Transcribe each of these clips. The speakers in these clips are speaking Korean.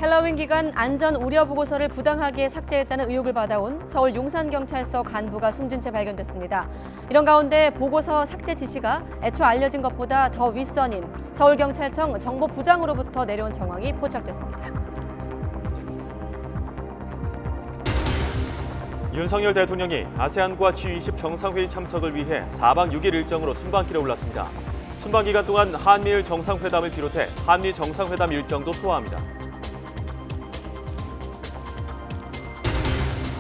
헬로윈 기간 안전 우려 보고서를 부당하게 삭제했다는 의혹을 받아온 서울 용산경찰서 간부가 숨진 채 발견됐습니다. 이런 가운데 보고서 삭제 지시가 애초 알려진 것보다 더 윗선인 서울경찰청 정보부장으로부터 내려온 정황이 포착됐습니다. 윤석열 대통령이 아세안과 G20 정상회의 참석을 위해 4박 6일 일정으로 순방길에 올랐습니다. 순방 기간 동안 한미일 정상회담을 비롯해 한미 정상회담 일정도 소화합니다.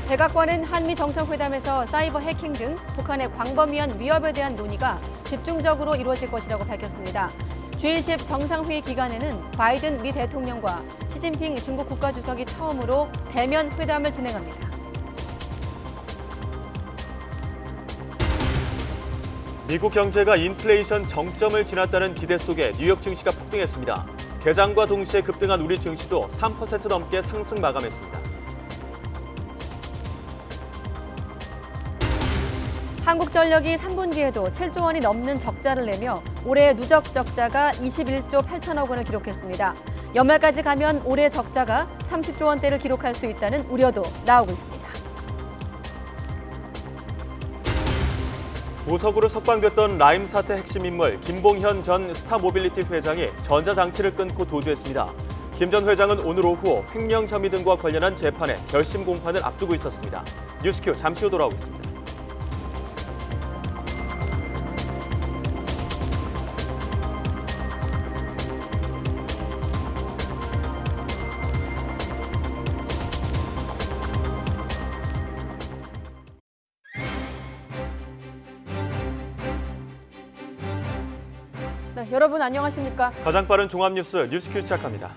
백악관은 한미 정상회담에서 사이버 해킹 등 북한의 광범위한 위협에 대한 논의가 집중적으로 이루어질 것이라고 밝혔습니다. G20 정상회의 기간에는 바이든 미 대통령과 시진핑 중국 국가주석이 처음으로 대면 회담을 진행합니다. 미국 경제가 인플레이션 정점을 지났다는 기대 속에 뉴욕 증시가 폭등했습니다. 개장과 동시에 급등한 우리 증시도 3% 넘게 상승 마감했습니다. 한국전력이 3분기에도 7조 원이 넘는 적자를 내며 올해 누적 적자가 21조 8천억 원을 기록했습니다. 연말까지 가면 올해 적자가 30조 원대를 기록할 수 있다는 우려도 나오고 있습니다. 보석으로 석방됐던 라임 사태 핵심 인물 김봉현 전 스타모빌리티 회장이 전자장치를 끊고 도주했습니다. 김 전 회장은 오늘 오후 횡령 혐의 등과 관련한 재판에 결심 공판을 앞두고 있었습니다. 뉴스큐 잠시 후 돌아오겠습니다. 네, 여러분 안녕하십니까? 가장 빠른 종합뉴스 뉴스큐 시작합니다.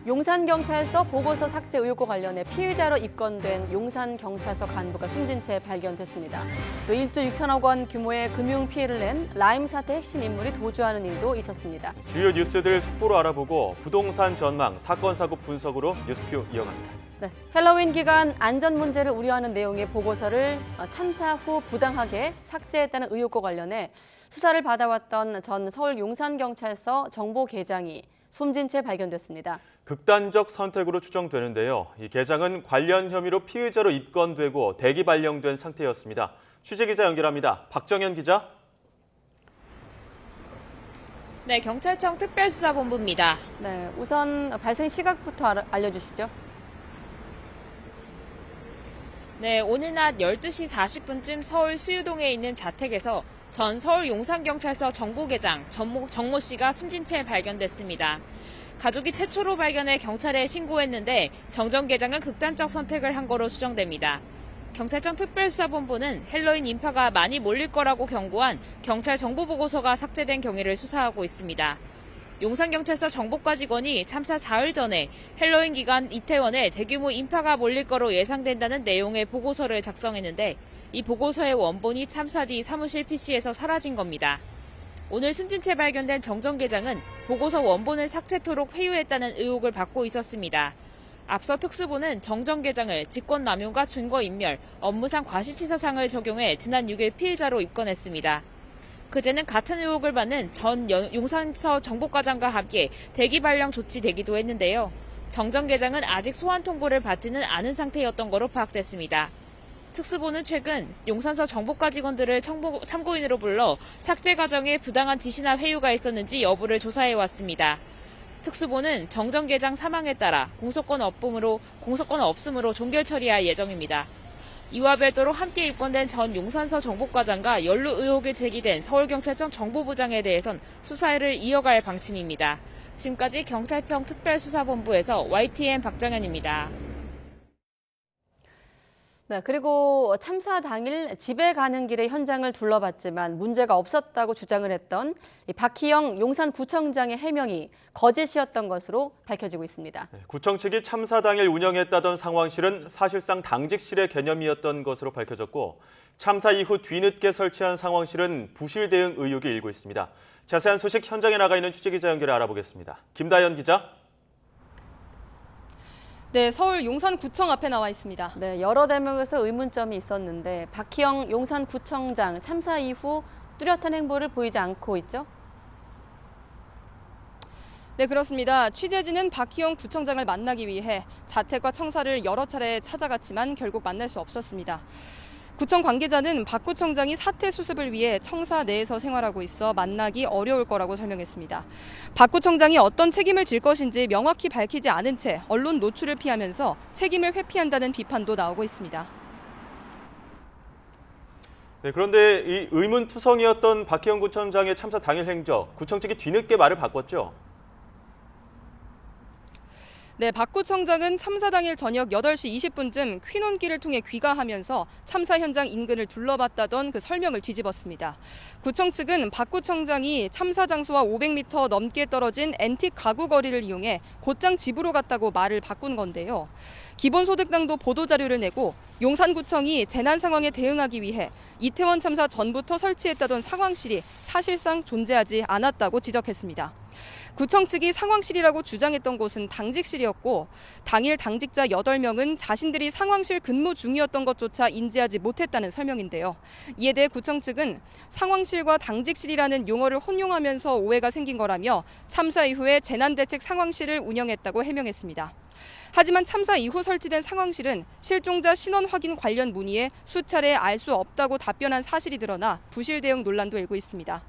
용산경찰서 보고서 삭제 의혹과 관련해 피의자로 입건된 용산경찰서 간부가 숨진 채 발견됐습니다. 또 1조 6천억 원 규모의 금융 피해를 낸 라임 사태 핵심 인물이 도주하는 일도 있었습니다. 주요 뉴스들 속보로 알아보고 부동산 전망, 사건 사고 분석으로 뉴스큐 이어갑니다. 네, 헬로윈 기간 안전 문제를 우려하는 내용의 보고서를 참사 후 부당하게 삭제했다는 의혹과 관련해 수사를 받아왔던 전 서울 용산경찰서 정보계장이 숨진 채 발견됐습니다. 극단적 선택으로 추정되는데요. 이 계장은 관련 혐의로 피의자로 입건되고 대기 발령된 상태였습니다. 취재기자 연결합니다. 박정현 기자. 네, 경찰청 특별수사본부입니다. 네, 우선 발생 시각부터 알려주시죠. 네, 오늘 낮 12시 40분쯤 서울 수유동에 있는 자택에서 전 서울 용산경찰서 정보계장 정모 씨가 숨진 채 발견됐습니다. 가족이 최초로 발견해 경찰에 신고했는데 정 계장은 극단적 선택을 한 거로 추정됩니다. 경찰청 특별수사본부는 헬로윈 인파가 많이 몰릴 거라고 경고한 경찰 정보보고서가 삭제된 경위를 수사하고 있습니다. 용산경찰서 정보과 직원이 참사 사흘 전에 헬로윈 기간 이태원에 대규모 인파가 몰릴 거로 예상된다는 내용의 보고서를 작성했는데 이 보고서의 원본이 참사 뒤 사무실 PC에서 사라진 겁니다. 오늘 숨진 채 발견된 정 계장은 보고서 원본을 삭제토록 회유했다는 의혹을 받고 있었습니다. 앞서 특수부는 정 계장을 직권남용과 증거인멸, 업무상 과실치사상을 적용해 지난 6일 피의자로 입건했습니다. 그제는 같은 의혹을 받는 전 용산서 정보과장과 함께 대기 발령 조치되기도 했는데요. 정 계장은 아직 소환 통보를 받지는 않은 상태였던 거로 파악됐습니다. 특수부는 최근 용산서 정보과 직원들을 참고인으로 불러 삭제 과정에 부당한 지시나 회유가 있었는지 여부를 조사해왔습니다. 특수부는 정 계장 사망에 따라 공소권 없음으로 종결 처리할 예정입니다. 이와 별도로 함께 입건된 전 용산서 정보과장과 연루 의혹이 제기된 서울경찰청 정보부장에 대해선 수사를 이어갈 방침입니다. 지금까지 경찰청 특별수사본부에서 YTN 박정현입니다. 네, 그리고 참사 당일 집에 가는 길에 현장을 둘러봤지만 문제가 없었다고 주장을 했던 박희영 용산구청장의 해명이 거짓이었던 것으로 밝혀지고 있습니다. 구청 측이 참사 당일 운영했다던 상황실은 사실상 당직실의 개념이었던 것으로 밝혀졌고 참사 이후 뒤늦게 설치한 상황실은 부실 대응 의혹이 일고 있습니다. 자세한 소식 현장에 나가 있는 취재기자 연결해 알아보겠습니다. 김다연 기자. 네, 서울 용산구청 앞에 나와 있습니다. 네, 여러 대목에서 의문점이 있었는데 박희영 용산구청장 참사 이후 뚜렷한 행보를 보이지 않고 있죠? 네, 그렇습니다. 취재진은 박희영 구청장을 만나기 위해 자택과 청사를 여러 차례 찾아갔지만 결국 만날 수 없었습니다. 구청 관계자는 박 구청장이 사태 수습을 위해 청사 내에서 생활하고 있어 만나기 어려울 거라고 설명했습니다. 박 구청장이 어떤 책임을 질 것인지 명확히 밝히지 않은 채 언론 노출을 피하면서 책임을 회피한다는 비판도 나오고 있습니다. 네, 그런데 이 의문투성이었던 박희영 구청장의 참사 당일 행적, 구청 측이 뒤늦게 말을 바꿨죠? 네, 박 구청장은 참사 당일 저녁 8시 20분쯤 퀴논길을 통해 귀가하면서 참사 현장 인근을 둘러봤다던 그 설명을 뒤집었습니다. 구청 측은 박 구청장이 참사 장소와 500m 넘게 떨어진 앤틱 가구 거리를 이용해 곧장 집으로 갔다고 말을 바꾼 건데요. 기본소득당도 보도자료를 내고 용산구청이 재난 상황에 대응하기 위해 이태원 참사 전부터 설치했다던 상황실이 사실상 존재하지 않았다고 지적했습니다. 구청 측이 상황실이라고 주장했던 곳은 당직실이었고 당일 당직자 8명은 자신들이 상황실 근무 중이었던 것조차 인지하지 못했다는 설명인데요. 이에 대해 구청 측은 상황실과 당직실이라는 용어를 혼용하면서 오해가 생긴 거라며 참사 이후에 재난대책 상황실을 운영했다고 해명했습니다. 하지만 참사 이후 설치된 상황실은 실종자 신원 확인 관련 문의에 수차례 알 수 없다고 답변한 사실이 드러나 부실 대응 논란도 일고 있습니다.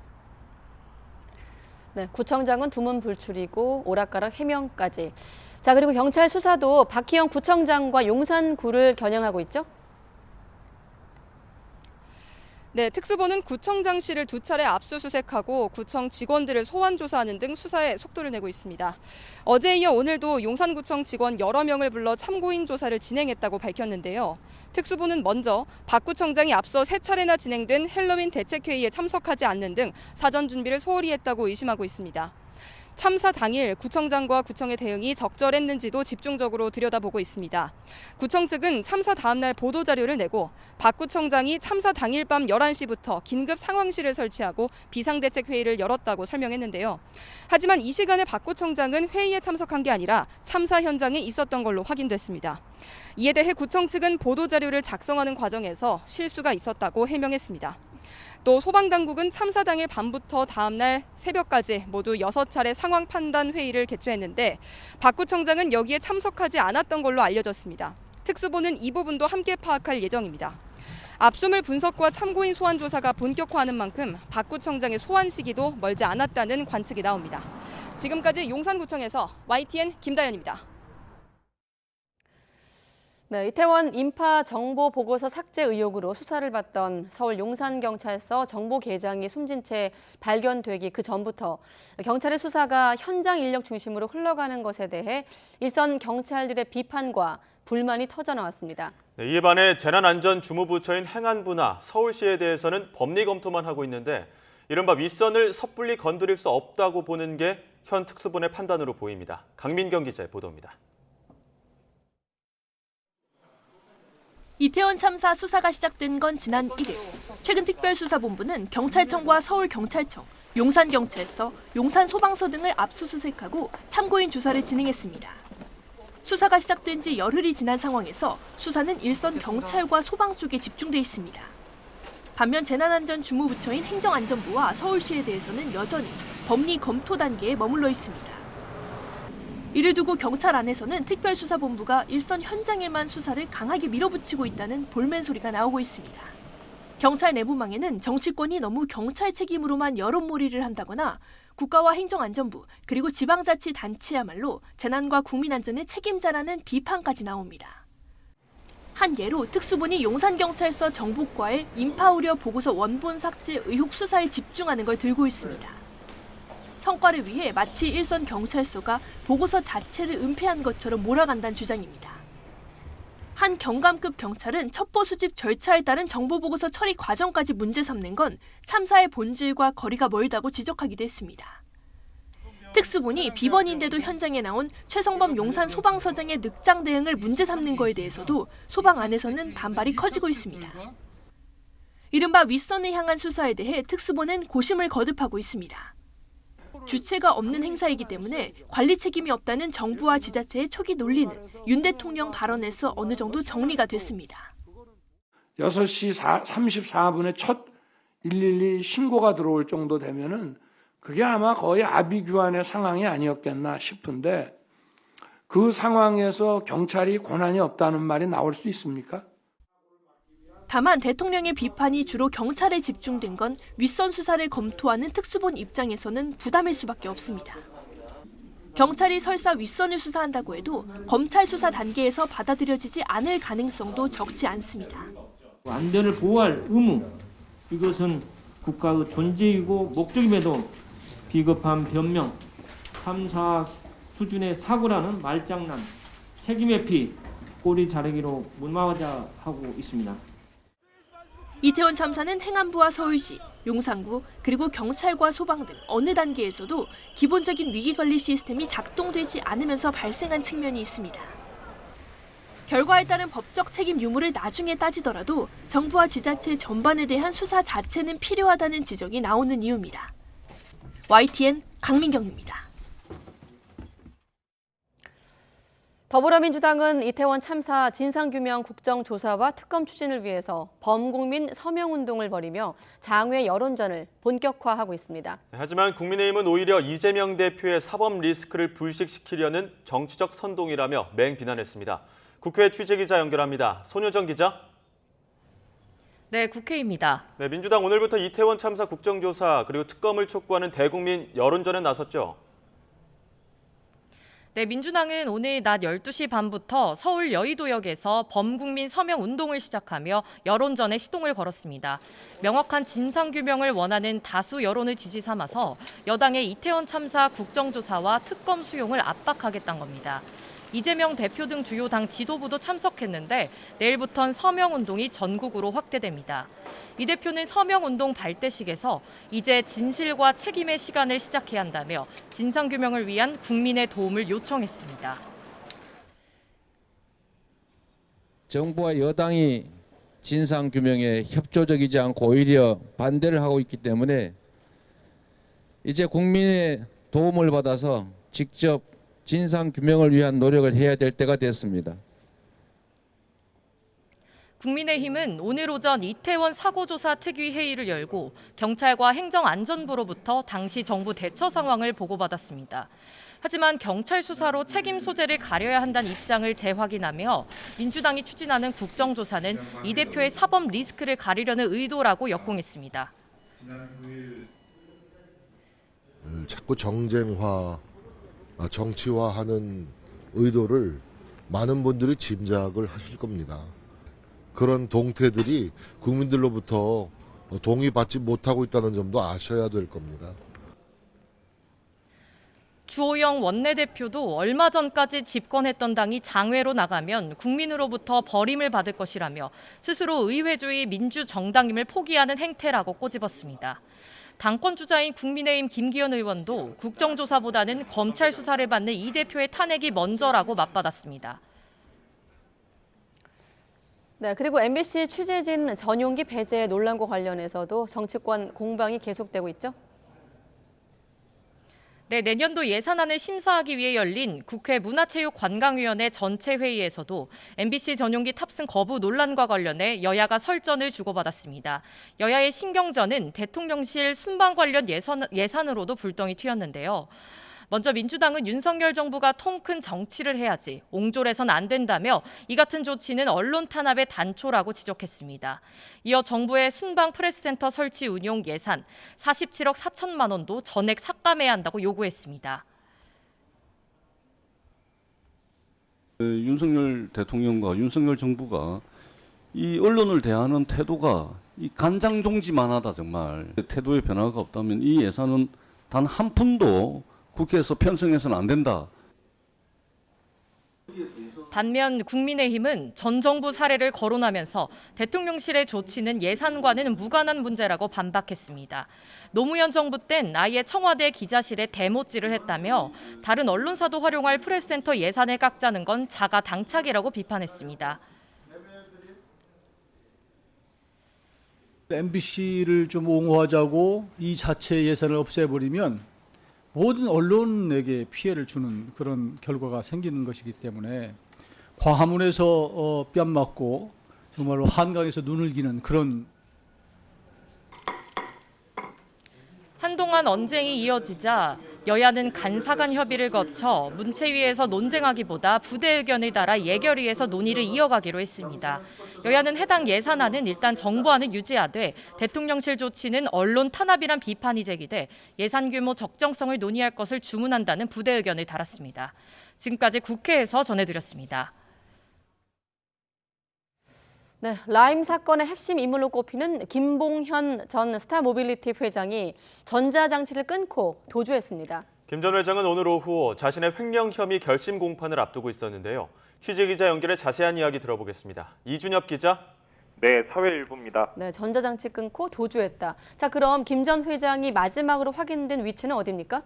네, 구청장은 두문불출이고 오락가락 해명까지. 자, 그리고 경찰 수사도 박희영 구청장과 용산구를 겨냥하고 있죠? 네, 특수본은 구청장실을 2차례 압수수색하고 구청 직원들을 소환 조사하는 등 수사에 속도를 내고 있습니다. 어제 이어 오늘도 용산구청 직원 여러 명을 불러 참고인 조사를 진행했다고 밝혔는데요. 특수본은 먼저 박 구청장이 앞서 3차례나 진행된 헬로윈 대책회의에 참석하지 않는 등 사전 준비를 소홀히 했다고 의심하고 있습니다. 참사 당일 구청장과 구청의 대응이 적절했는지도 집중적으로 들여다보고 있습니다. 구청 측은 참사 다음 날 보도자료를 내고 박 구청장이 참사 당일 밤 11시부터 긴급 상황실을 설치하고 비상대책회의를 열었다고 설명했는데요. 하지만 이 시간에 박 구청장은 회의에 참석한 게 아니라 참사 현장에 있었던 걸로 확인됐습니다. 이에 대해 구청 측은 보도자료를 작성하는 과정에서 실수가 있었다고 해명했습니다. 또 소방당국은 참사 당일 밤부터 다음 날 새벽까지 모두 6차례 상황 판단 회의를 개최했는데 박 구청장은 여기에 참석하지 않았던 걸로 알려졌습니다. 특수본은 이 부분도 함께 파악할 예정입니다. 압수물 분석과 참고인 소환 조사가 본격화하는 만큼 박 구청장의 소환 시기도 멀지 않았다는 관측이 나옵니다. 지금까지 용산구청에서 YTN 김다연입니다. 네, 이태원 인파 정보 보고서 삭제 의혹으로 수사를 받던 서울 용산경찰서 정보계장이 숨진 채 발견되기 그 전부터 경찰의 수사가 현장 인력 중심으로 흘러가는 것에 대해 일선 경찰들의 비판과 불만이 터져나왔습니다. 네, 이에 반해 재난안전주무부처인 행안부나 서울시에 대해서는 법리 검토만 하고 있는데 이른바 윗선을 섣불리 건드릴 수 없다고 보는 게 현 특수본의 판단으로 보입니다. 강민경 기자의 보도입니다. 이태원 참사 수사가 시작된 건 지난 1일. 최근 특별수사본부는 경찰청과 서울경찰청, 용산경찰서, 용산소방서 등을 압수수색하고 참고인 조사를 진행했습니다. 수사가 시작된 지 열흘이 지난 상황에서 수사는 일선 경찰과 소방 쪽에 집중돼 있습니다. 반면 재난안전주무부처인 행정안전부와 서울시에 대해서는 여전히 법리 검토 단계에 머물러 있습니다. 이를 두고 경찰 안에서는 특별수사본부가 일선 현장에만 수사를 강하게 밀어붙이고 있다는 볼멘 소리가 나오고 있습니다. 경찰 내부망에는 정치권이 너무 경찰 책임으로만 여론몰이를 한다거나 국가와 행정안전부 그리고 지방자치단체야말로 재난과 국민안전의 책임자라는 비판까지 나옵니다. 한 예로 특수본이 용산경찰서 정보과의 인파우려 보고서 원본 삭제 의혹 수사에 집중하는 걸 들고 있습니다. 성과를 위해 마치 일선 경찰서가 보고서 자체를 은폐한 것처럼 몰아간다는 주장입니다. 한 경감급 경찰은 첩보 수집 절차에 따른 정보보고서 처리 과정까지 문제 삼는 건 참사의 본질과 거리가 멀다고 지적하기도 했습니다. 특수본이 비번인데도 현장에 나온 최성범 용산 소방서장의 늑장 대응을 문제 삼는 거에 대해서도 소방 안에서는 반발이 커지고 있습니다. 이른바 윗선을 향한 수사에 대해 특수본은 고심을 거듭하고 있습니다. 주체가 없는 행사이기 때문에 관리 책임이 없다는 정부와 지자체의 초기 논리는 윤 대통령 발언에서 어느 정도 정리가 됐습니다. 6시 34분에 첫 112 신고가 들어올 정도 되면은 그게 아마 거의 아비규환의 상황이 아니었겠나 싶은데 그 상황에서 경찰이 권한이 없다는 말이 나올 수 있습니까? 다만 대통령의 비판이 주로 경찰에 집중된 건 윗선 수사를 검토하는 특수본 입장에서는 부담일 수밖에 없습니다. 경찰이 설사 윗선을 수사한다고 해도 검찰 수사 단계에서 받아들여지지 않을 가능성도 적지 않습니다. 안전을 보호할 의무, 이것은 국가의 존재이고 목적임에도 비겁한 변명, 참사 수준의 사고라는 말장난, 책임회피, 꼬리 자르기로 무마하고 있습니다. 이태원 참사는 행안부와 서울시, 용산구, 그리고 경찰과 소방 등 어느 단계에서도 기본적인 위기관리 시스템이 작동되지 않으면서 발생한 측면이 있습니다. 결과에 따른 법적 책임 유무를 나중에 따지더라도 정부와 지자체 전반에 대한 수사 자체는 필요하다는 지적이 나오는 이유입니다. YTN 강민경입니다. 더불어민주당은 이태원 참사 진상규명 국정조사와 특검 추진을 위해서 범국민 서명운동을 벌이며 장외 여론전을 본격화하고 있습니다. 하지만 국민의힘은 오히려 이재명 대표의 사법 리스크를 불식시키려는 정치적 선동이라며 맹비난했습니다. 국회 취재기자 연결합니다. 손효정 기자. 네, 국회입니다. 네, 민주당 오늘부터 이태원 참사 국정조사 그리고 특검을 촉구하는 대국민 여론전에 나섰죠. 네, 민주당은 오늘 낮 12시 반부터 서울 여의도역에서 범국민 서명 운동을 시작하며 여론전에 시동을 걸었습니다. 명확한 진상규명을 원하는 다수 여론을 지지 삼아서 여당의 이태원 참사 국정조사와 특검 수용을 압박하겠다는 겁니다. 이재명 대표 등 주요 당 지도부도 참석했는데 내일부터는 서명운동이 전국으로 확대됩니다. 이 대표는 서명운동 발대식에서 이제 진실과 책임의 시간을 시작해야 한다며 진상규명을 위한 국민의 도움을 요청했습니다. 정부와 여당이 진상규명에 협조적이지 않고 오히려 반대를 하고 있기 때문에 이제 국민의 도움을 받아서 직접 진상규명을 위한 노력을 해야 될 때가 됐습니다. 국민의힘은 오늘 오전 이태원 사고조사 특위회의를 열고 경찰과 행정안전부로부터 당시 정부 대처 상황을 보고받았습니다. 하지만 경찰 수사로 책임 소재를 가려야 한다는 입장을 재확인하며 민주당이 추진하는 국정조사는 이 대표의 사법 리스크를 가리려는 의도라고 역공했습니다. 자꾸 정쟁화, 정치화하는 의도를 많은 분들이 짐작을 하실 겁니다. 그런 동태들이 국민들로부터 동의받지 못하고 있다는 점도 아셔야 될 겁니다. 주호영 원내대표도 얼마 전까지 집권했던 당이 장외로 나가면 국민으로부터 버림을 받을 것이라며 스스로 의회주의 민주정당임을 포기하는 행태라고 꼬집었습니다. 당권 주자인 국민의힘 김기현 의원도 국정조사보다는 검찰 수사를 받는 이 대표의 탄핵이 먼저라고 맞받았습니다. 네, 그리고 MBC 취재진 전용기 배제 논란과 관련해서도 정치권 공방이 계속되고 있죠? 네, 내년도 예산안을 심사하기 위해 열린 국회 문화체육관광위원회 전체 회의에서도 MBC 전용기 탑승 거부 논란과 관련해 여야가 설전을 주고받았습니다. 여야의 신경전은 대통령실 순방 관련 예산으로도 불똥이 튀었는데요. 먼저 민주당은 윤석열 정부가 통 큰 정치를 해야지 옹졸해선 안 된다며 이 같은 조치는 언론 탄압의 단초라고 지적했습니다. 이어 정부의 순방 프레스센터 설치 운용 예산 47억 4천만 원도 전액 삭감해야 한다고 요구했습니다. 윤석열 대통령과 윤석열 정부가 이 언론을 대하는 태도가 이 간장종지만하다 정말. 태도의 변화가 없다면 이 예산은 단 한 푼도 국회에서 편성해서는 안 된다. 반면 국민의힘은 전 정부 사례를 거론하면서 대통령실의 조치는 예산과는 무관한 문제라고 반박했습니다. 노무현 정부 땐 아예 청와대 기자실에 데모질을 했다며 다른 언론사도 활용할 프레스센터 예산을 깎자는 건 자가 당착이라고 비판했습니다. MBC를 좀 옹호하자고 이 자체 예산을 없애버리면 모든 언론에게 피해를 주는 그런 결과가 생기는 것이기 때문에 광화문에서 뺨 맞고 정말로 한강에서 눈을 기는 그런. 한동안 그동안 언쟁이 이어지자 여야는 간사간 협의를 거쳐 문체위에서 논쟁하기보다 부대 의견을 따라 예결위에서 논의를 이어가기로 했습니다. 여야는 해당 예산안은 일단 정부안을 유지하되 대통령실 조치는 언론 탄압이란 비판이 제기돼 예산 규모 적정성을 논의할 것을 주문한다는 부대 의견을 달았습니다. 지금까지 국회에서 전해드렸습니다. 네, 라임 사건의 핵심 인물로 꼽히는 김봉현 전 스타모빌리티 회장이 전자장치를 끊고 도주했습니다. 김 전 회장은 오늘 오후 자신의 횡령 혐의 결심 공판을 앞두고 있었는데요. 취재기자 연결해 자세한 이야기 들어보겠습니다. 이준엽 기자. 네, 사회일보입니다. 네, 전자장치 끊고 도주했다. 자, 그럼 김 전 회장이 마지막으로 확인된 위치는 어디입니까?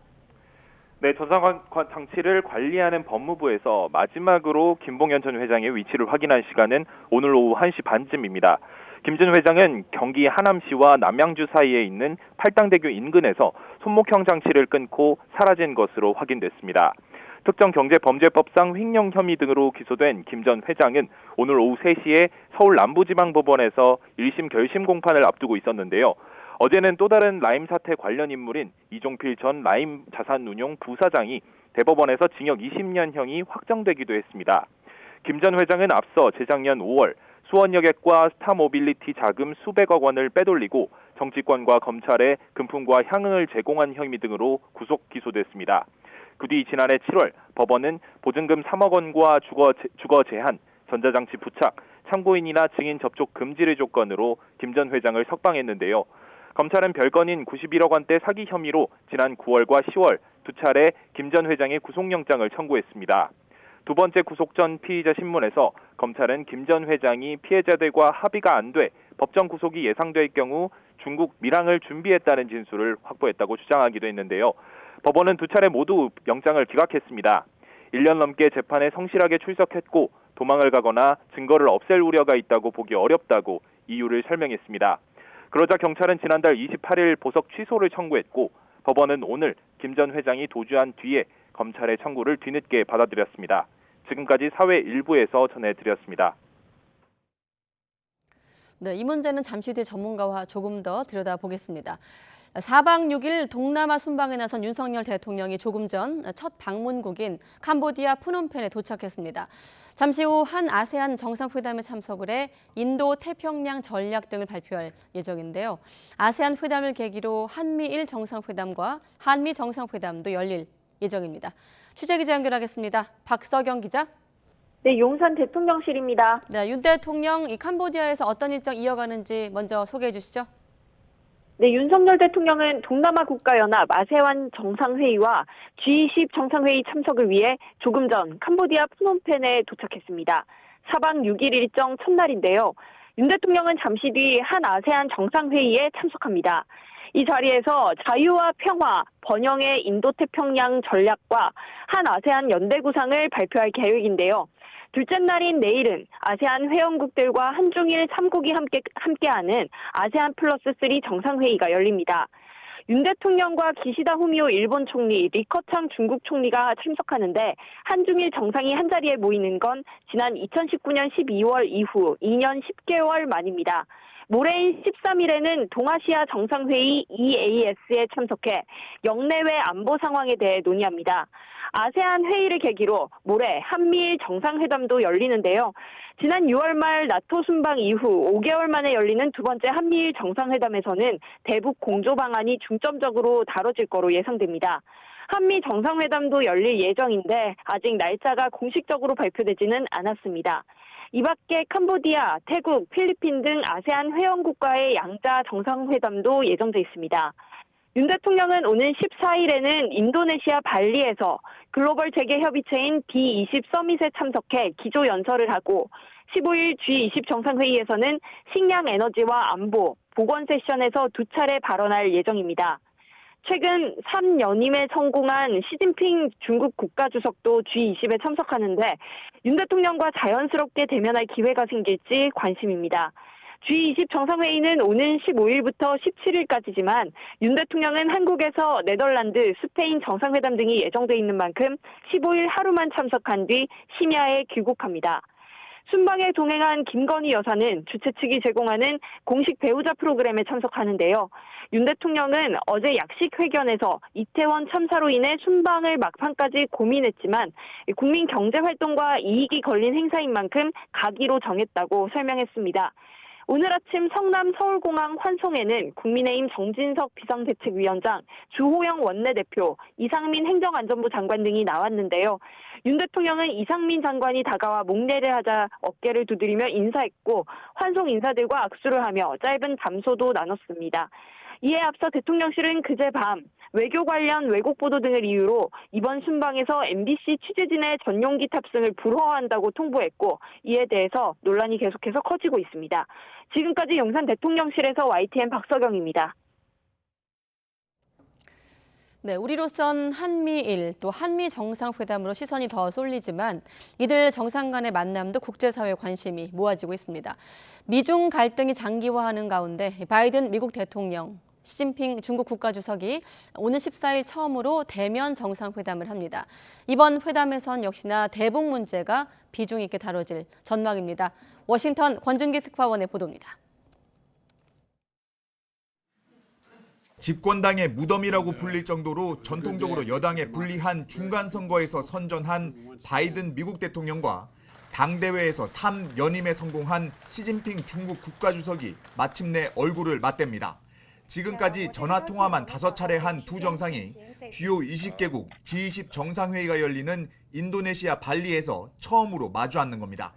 네, 전자장치를 관리하는 법무부에서 마지막으로 김봉현 전 회장의 위치를 확인한 시간은 오늘 오후 1시 반쯤입니다. 김 전 회장은 경기 하남시와 남양주 사이에 있는 팔당대교 인근에서 손목형 장치를 끊고 사라진 것으로 확인됐습니다. 특정경제범죄법상 횡령 혐의 등으로 기소된 김 전 회장은 오늘 오후 3시에 서울 남부지방법원에서 1심 결심 공판을 앞두고 있었는데요. 어제는 또 다른 라임 사태 관련 인물인 이종필 전 라임 자산운용 부사장이 대법원에서 징역 20년형이 확정되기도 했습니다. 김 전 회장은 앞서 재작년 5월 수원여객과 스타모빌리티 자금 수백억 원을 빼돌리고 정치권과 검찰에 금품과 향응을 제공한 혐의 등으로 구속 기소됐습니다. 그 뒤 지난해 7월 법원은 보증금 3억 원과 주거 제한, 전자장치 부착, 참고인이나 증인 접촉 금지를 조건으로 김 전 회장을 석방했는데요. 검찰은 별건인 91억 원대 사기 혐의로 지난 9월과 10월 두 차례 김 전 회장의 구속영장을 청구했습니다. 두 번째 구속 전 피의자 신문에서 검찰은 김 전 회장이 피해자들과 합의가 안 돼 법정 구속이 예상될 경우 중국 밀항을 준비했다는 진술을 확보했다고 주장하기도 했는데요. 법원은 두 차례 모두 영장을 기각했습니다. 1년 넘게 재판에 성실하게 출석했고 도망을 가거나 증거를 없앨 우려가 있다고 보기 어렵다고 이유를 설명했습니다. 그러자 경찰은 지난달 28일 보석 취소를 청구했고 법원은 오늘 김 전 회장이 도주한 뒤에 검찰의 청구를 뒤늦게 받아들였습니다. 지금까지 사회일부에서 전해드렸습니다. 네, 이 문제는 잠시 뒤에 전문가와 조금 더 들여다보겠습니다. 4박 6일 동남아 순방에 나선 윤석열 대통령이 조금 전 첫 방문국인 캄보디아 프놈펜에 도착했습니다. 잠시 후 한 아세안 정상회담에 참석을 해 인도 태평양 전략 등을 발표할 예정인데요. 아세안 회담을 계기로 한미일 정상회담과 한미 정상회담도 열릴 예정입니다. 취재기자 연결하겠습니다. 박서경 기자. 네, 용산 대통령실입니다. 네, 윤 대통령 이 캄보디아에서 어떤 일정 이어가는지 먼저 소개해 주시죠. 네, 윤석열 대통령은 동남아 국가연합 아세안 정상회의와 G20 정상회의 참석을 위해 조금 전 캄보디아 프놈펜에 도착했습니다. 4박 6일 일정 첫날인데요. 윤 대통령은 잠시 뒤 한 아세안 정상회의에 참석합니다. 이 자리에서 자유와 평화, 번영의 인도태평양 전략과 한 아세안 연대 구상을 발표할 계획인데요. 둘째 날인 내일은 아세안 회원국들과 한중일 3국이 함께하는 아세안 플러스 3 정상회의가 열립니다. 윤 대통령과 기시다 후미오 일본 총리, 리커창 중국 총리가 참석하는데 한중일 정상이 한자리에 모이는 건 지난 2019년 12월 이후 2년 10개월 만입니다. 모레인 13일에는 동아시아 정상회의 EAS에 참석해 영내외 안보 상황에 대해 논의합니다. 아세안 회의를 계기로 모레 한미일 정상회담도 열리는데요. 지난 6월 말 나토 순방 이후 5개월 만에 열리는 두 번째 한미일 정상회담에서는 대북 공조 방안이 중점적으로 다뤄질 거로 예상됩니다. 한미 정상회담도 열릴 예정인데 아직 날짜가 공식적으로 발표되지는 않았습니다. 이 밖에 캄보디아, 태국, 필리핀 등 아세안 회원국과의 양자 정상회담도 예정돼 있습니다. 윤 대통령은 오는 14일에는 인도네시아 발리에서 글로벌 재계협의체인 B20 서밋에 참석해 기조연설을 하고 15일 G20 정상회의에서는 식량 에너지와 안보, 보건 세션에서 두 차례 발언할 예정입니다. 최근 3연임에 성공한 시진핑 중국 국가주석도 G20에 참석하는데 윤 대통령과 자연스럽게 대면할 기회가 생길지 관심입니다. G20 정상회의는 오는 15일부터 17일까지지만 윤 대통령은 한국에서 네덜란드, 스페인 정상회담 등이 예정돼 있는 만큼 15일 하루만 참석한 뒤 심야에 귀국합니다. 순방에 동행한 김건희 여사는 주최 측이 제공하는 공식 배우자 프로그램에 참석하는데요. 윤 대통령은 어제 약식 회견에서 이태원 참사로 인해 순방을 막판까지 고민했지만 국민 경제 활동과 이익이 걸린 행사인 만큼 가기로 정했다고 설명했습니다. 오늘 아침 성남 서울공항 환송에는 국민의힘 정진석 비상대책위원장, 주호영 원내대표, 이상민 행정안전부 장관 등이 나왔는데요. 윤 대통령은 이상민 장관이 다가와 목례를 하자 어깨를 두드리며 인사했고 환송 인사들과 악수를 하며 짧은 담소도 나눴습니다. 이에 앞서 대통령실은 그제 밤 외교 관련 왜곡 보도 등을 이유로 이번 순방에서 MBC 취재진의 전용기 탑승을 불허한다고 통보했고 이에 대해서 논란이 계속해서 커지고 있습니다. 지금까지 용산 대통령실에서 YTN 박서경입니다. 네, 우리로선 한미일 또 한미 정상회담으로 시선이 더 쏠리지만 이들 정상 간의 만남도 국제사회 관심이 모아지고 있습니다. 미중 갈등이 장기화하는 가운데 바이든 미국 대통령, 시진핑 중국 국가주석이 오는 14일 처음으로 대면 정상회담을 합니다. 이번 회담에선 역시나 대북 문제가 비중 있게 다뤄질 전망입니다. 워싱턴 권준기 특파원의 보도입니다. 집권당의 무덤이라고 불릴 정도로 전통적으로 여당에 불리한 중간 선거에서 선전한 바이든 미국 대통령과 당대회에서 3연임에 성공한 시진핑 중국 국가주석이 마침내 얼굴을 맞댑니다. 지금까지 전화통화만 5차례 한 두 정상이 주요 20개국 G20 정상회의가 열리는 인도네시아 발리에서 처음으로 마주 앉는 겁니다.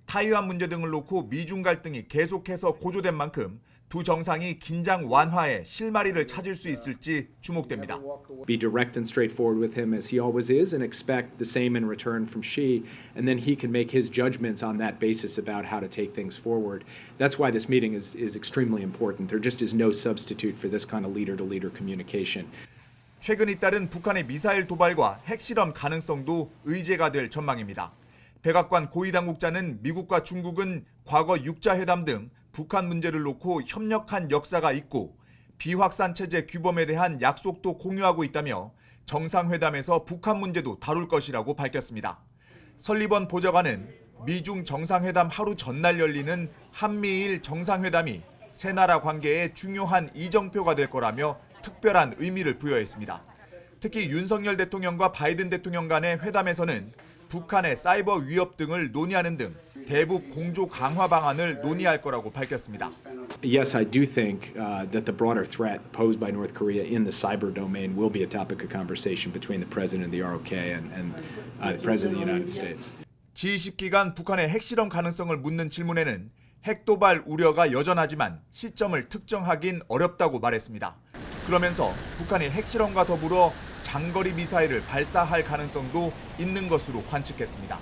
타이완 문제 등을 놓고 미중 갈등이 계속해서 고조된 만큼 두 정상이 긴장 완화에 실마리를 찾을 수 있을지 주목됩니다. Be direct and straightforward with him as he always is and expect the same in return from Xi, and then he can make his judgments on that basis about how to take things forward. That's why this meeting is extremely important. There just is no substitute for this kind of leader-to-leader communication. 최근 잇따른 북한의 미사일 도발과 핵실험 가능성도 의제가 될 전망입니다. 백악관 고위당국자는 미국과 중국은 과거 육자회담 등 북한 문제를 놓고 협력한 역사가 있고 비확산 체제 규범에 대한 약속도 공유하고 있다며 정상회담에서 북한 문제도 다룰 것이라고 밝혔습니다. 설리번 보좌관은 미중 정상회담 하루 전날 열리는 한미일 정상회담이 세 나라 관계에 중요한 이정표가 될 거라며 특별한 의미를 부여했습니다. 특히 윤석열 대통령과 바이든 대통령 간의 회담에서는 북한의 사이버 위협 등을 논의하는 등 대북 공조 강화 방안을 논의할 거라고 밝혔습니다. Yes, I do think that the broader threat posed by North Korea in the cyber domain will be a topic of conversation between the President of the ROK and the President of the United States. G20 기간 북한의 핵실험 가능성을 묻는 질문에는 핵도발 우려가 여전하지만 시점을 특정하긴 어렵다고 말했습니다. 그러면서 북한이 핵실험과 더불어 장거리 미사일을 발사할 가능성도 있는 것으로 관측했습니다.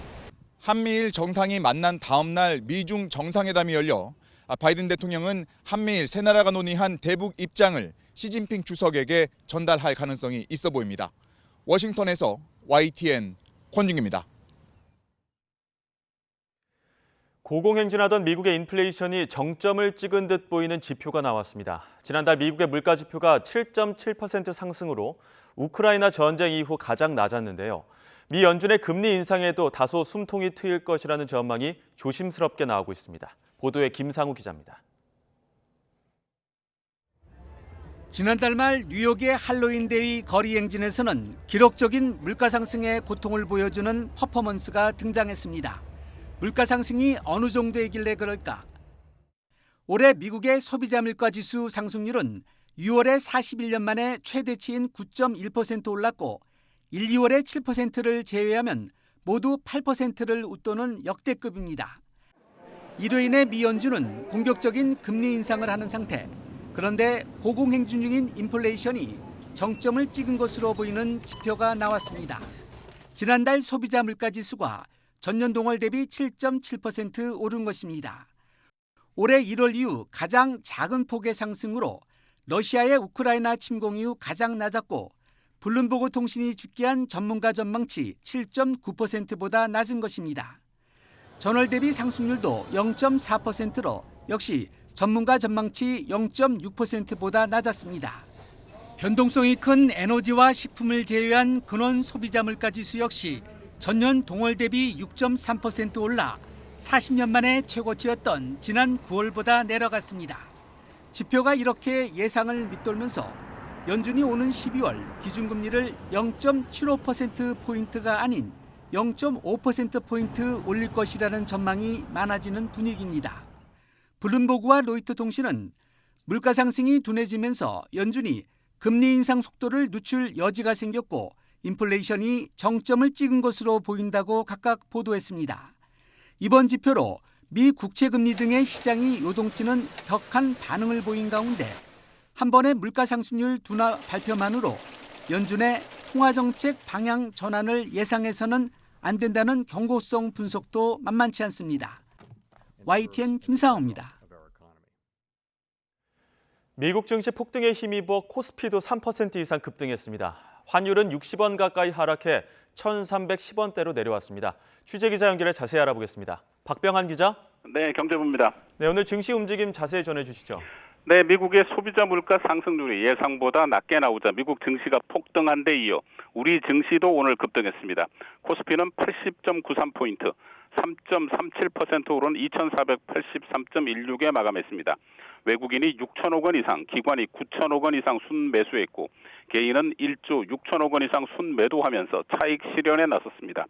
한미일 정상이 만난 다음 날 미중 정상회담이 열려 바이든 대통령은 한미일 세 나라가 논의한 대북 입장을 시진핑 주석에게 전달할 가능성이 있어 보입니다. 워싱턴에서 YTN 권준기입니다. 고공행진하던 미국의 인플레이션이 정점을 찍은 듯 보이는 지표가 나왔습니다. 지난달 미국의 물가 지표가 7.7% 상승으로 우크라이나 전쟁 이후 가장 낮았는데요. 미 연준의 금리 인상에도 다소 숨통이 트일 것이라는 전망이 조심스럽게 나오고 있습니다. 보도에 김상우 기자입니다. 지난달 말 뉴욕의 할로윈데이 거리 행진에서는 기록적인 물가 상승의 고통을 보여주는 퍼포먼스가 등장했습니다. 물가 상승이 어느 정도이길래 그럴까? 올해 미국의 소비자 물가 지수 상승률은 6월에 41년 만에 최대치인 9.1% 올랐고 1, 2월에 7%를 제외하면 모두 8%를 웃도는 역대급입니다. 이로 인해 미 연준은 공격적인 금리 인상을 하는 상태. 그런데 고공행진 중인 인플레이션이 정점을 찍은 것으로 보이는 지표가 나왔습니다. 지난달 소비자 물가 지수가 전년 동월 대비 7.7% 오른 것입니다. 올해 1월 이후 가장 작은 폭의 상승으로 러시아의 우크라이나 침공 이후 가장 낮았고 블룸버그 통신이 집계한 전문가 전망치 7.9%보다 낮은 것입니다. 전월 대비 상승률도 0.4%로 역시 전문가 전망치 0.6%보다 낮았습니다. 변동성이 큰 에너지와 식품을 제외한 근원 소비자 물가 지수 역시 전년 동월 대비 6.3% 올라 40년 만에 최고치였던 지난 9월보다 내려갔습니다. 지표가 이렇게 예상을 밑돌면서 연준이 오는 12월 기준금리를 0.75%포인트가 아닌 0.5%포인트 올릴 것이라는 전망이 많아지는 분위기입니다. 블룸버그와 로이터 통신은 물가 상승이 둔해지면서 연준이 금리 인상 속도를 늦출 여지가 생겼고 인플레이션이 정점을 찍은 것으로 보인다고 각각 보도했습니다. 이번 지표로 미 국채 금리 등의 시장이 요동치는 격한 반응을 보인 가운데 한 번의 물가 상승률 둔화 발표만으로 연준의 통화정책 방향 전환을 예상해서는 안 된다는 경고성 분석도 만만치 않습니다. YTN 김상호입니다. 미국 증시 폭등에 힘입어 코스피도 3% 이상 급등했습니다. 환율은 60원 가까이 하락해 1,310원대로 내려왔습니다. 취재기자 연결해 자세히 알아보겠습니다. 박병한 기자. 네, 경제부입니다. 네, 오늘 증시 움직임 자세히 전해주시죠. 네, 미국의 소비자 물가 상승률이 예상보다 낮게 나오자 미국 증시가 폭등한 데 이어 우리 증시도 오늘 급등했습니다. 코스피는 80.93포인트, 3.37% 오른 2,483.16에 마감했습니다. 외국인이 6천억 원 이상, 기관이 9천억 원 이상 순매수했고 개인은 1조 6천억 원 이상 순매도하면서 차익 실현에 나섰습니다.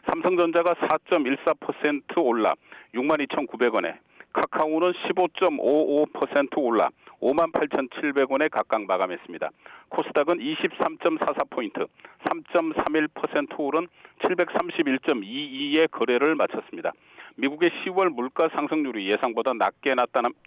삼성전자가 4.14% 올라 62,900원에, 카카오는 15.55% 올라 58,700원에 각각 마감했습니다. 코스닥은 23.44포인트, 3.31% 오른 731.22의 거래를 마쳤습니다. 미국의 10월 물가 상승률이 예상보다 낮게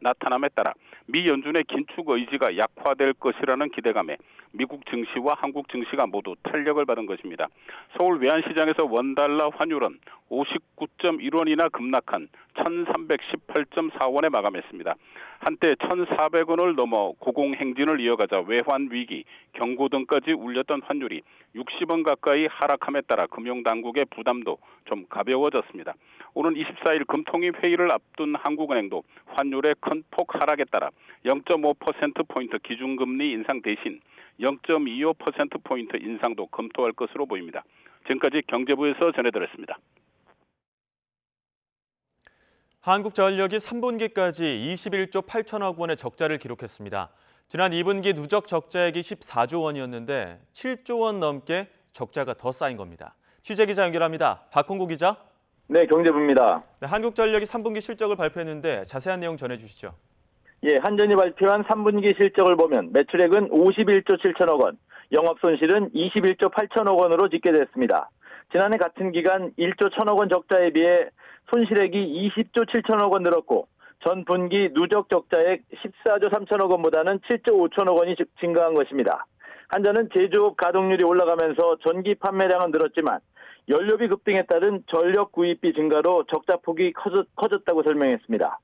나타남에 따라 미 연준의 긴축 의지가 약화될 것이라는 기대감에 미국 증시와 한국 증시가 모두 탄력을 받은 것입니다. 서울 외환시장에서 원달러 환율은 59.1원이나 급락한 1,318.4원에 마감했습니다. 한때 1,400원을 넘어 고공행진을 이어가자 외환 위기, 경고 등까지 울렸던 환율이 60원 가까이 하락함에 따라 금융당국의 부담도 좀 가벼워졌습니다. 오는 24일 금통위 회의를 앞둔 한국은행도 환율의 큰 폭 하락에 따라 0.5%포인트 기준금리 인상 대신 0.25%포인트 인상도 검토할 것으로 보입니다. 지금까지 경제부에서 전해드렸습니다. 한국전력이 3분기까지 21조 8천억 원의 적자를 기록했습니다. 지난 2분기 누적 적자액이 14조 원이었는데 7조 원 넘게 적자가 더 쌓인 겁니다. 취재기자 연결합니다. 박홍구 기자. 네, 경제부입니다. 네, 한국전력이 3분기 실적을 발표했는데 자세한 내용 전해주시죠. 예, 한전이 발표한 3분기 실적을 보면 매출액은 51조 7천억 원, 영업손실은 21조 8천억 원으로 집계됐습니다. 지난해 같은 기간 1조 1천억 원 적자에 비해 손실액이 20조 7천억 원 늘었고 전 분기 누적 적자액 14조 3천억 원보다는 7조 5천억 원이 증가한 것입니다. 한전은 제조업 가동률이 올라가면서 전기 판매량은 늘었지만 연료비 급등에 따른 전력 구입비 증가로 적자폭이 커졌다고 설명했습니다.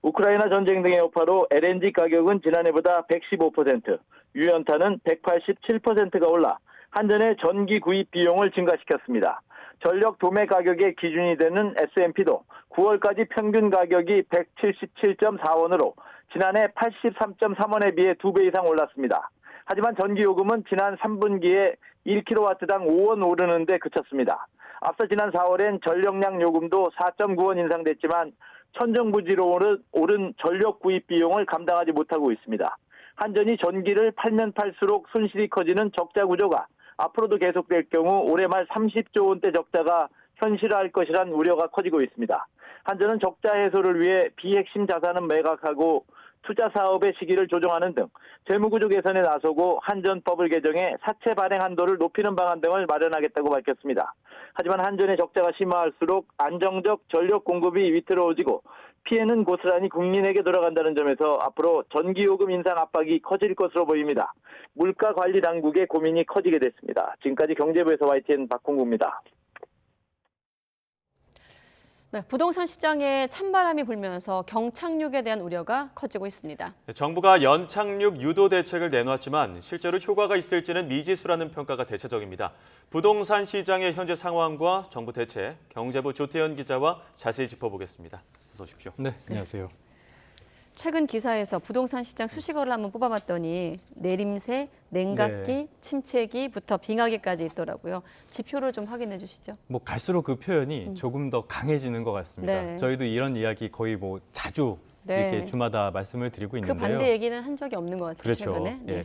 우크라이나 전쟁 등의 여파로 LNG 가격은 지난해보다 115%, 유연탄은 187%가 올라 한전의 전기 구입 비용을 증가시켰습니다. 전력 도매 가격의 기준이 되는 S&P도 9월까지 평균 가격이 177.4원으로 지난해 83.3원에 비해 2배 이상 올랐습니다. 하지만 전기요금은 지난 3분기에 1kW당 5원 오르는 데 그쳤습니다. 앞서 지난 4월엔 전력량 요금도 4.9원 인상됐지만 천정부지로 오른 전력 구입 비용을 감당하지 못하고 있습니다. 한전이 전기를 팔면 팔수록 손실이 커지는 적자 구조가 앞으로도 계속될 경우 올해 말 30조 원대 적자가 현실화할 것이란 우려가 커지고 있습니다. 한전은 적자 해소를 위해 비핵심 자산은 매각하고 투자 사업의 시기를 조정하는 등 재무구조 개선에 나서고 한전법을 개정해 사채 발행 한도를 높이는 방안 등을 마련하겠다고 밝혔습니다. 하지만 한전의 적자가 심화할수록 안정적 전력 공급이 위태로워지고 피해는 고스란히 국민에게 돌아간다는 점에서 앞으로 전기요금 인상 압박이 커질 것으로 보입니다. 물가관리당국의 고민이 커지게 됐습니다. 지금까지 경제부에서 YTN 박홍구입니다. 네, 부동산 시장에 찬바람이 불면서 경착륙에 대한 우려가 커지고 있습니다. 정부가 연착륙 유도 대책을 내놨지만 실제로 효과가 있을지는 미지수라는 평가가 대체적입니다. 부동산 시장의 현재 상황과 정부 대책, 경제부 조태현 기자와 자세히 짚어보겠습니다. 어서 오십시오. 네, 안녕하세요. 최근 기사에서 부동산 시장 수식어를 한번 뽑아봤더니 내림세, 냉각기, 네. 침체기부터 빙하기까지 있더라고요. 지표를 좀 확인해 주시죠. 뭐 갈수록 그 표현이 조금 더 강해지는 것 같습니다. 네. 저희도 이런 이야기 거의 뭐 자주 네. 이렇게 주마다 말씀을 드리고 그 있는데요. 반대 얘기는 한 적이 없는 것 같아요. 그렇죠. 최근에. 네.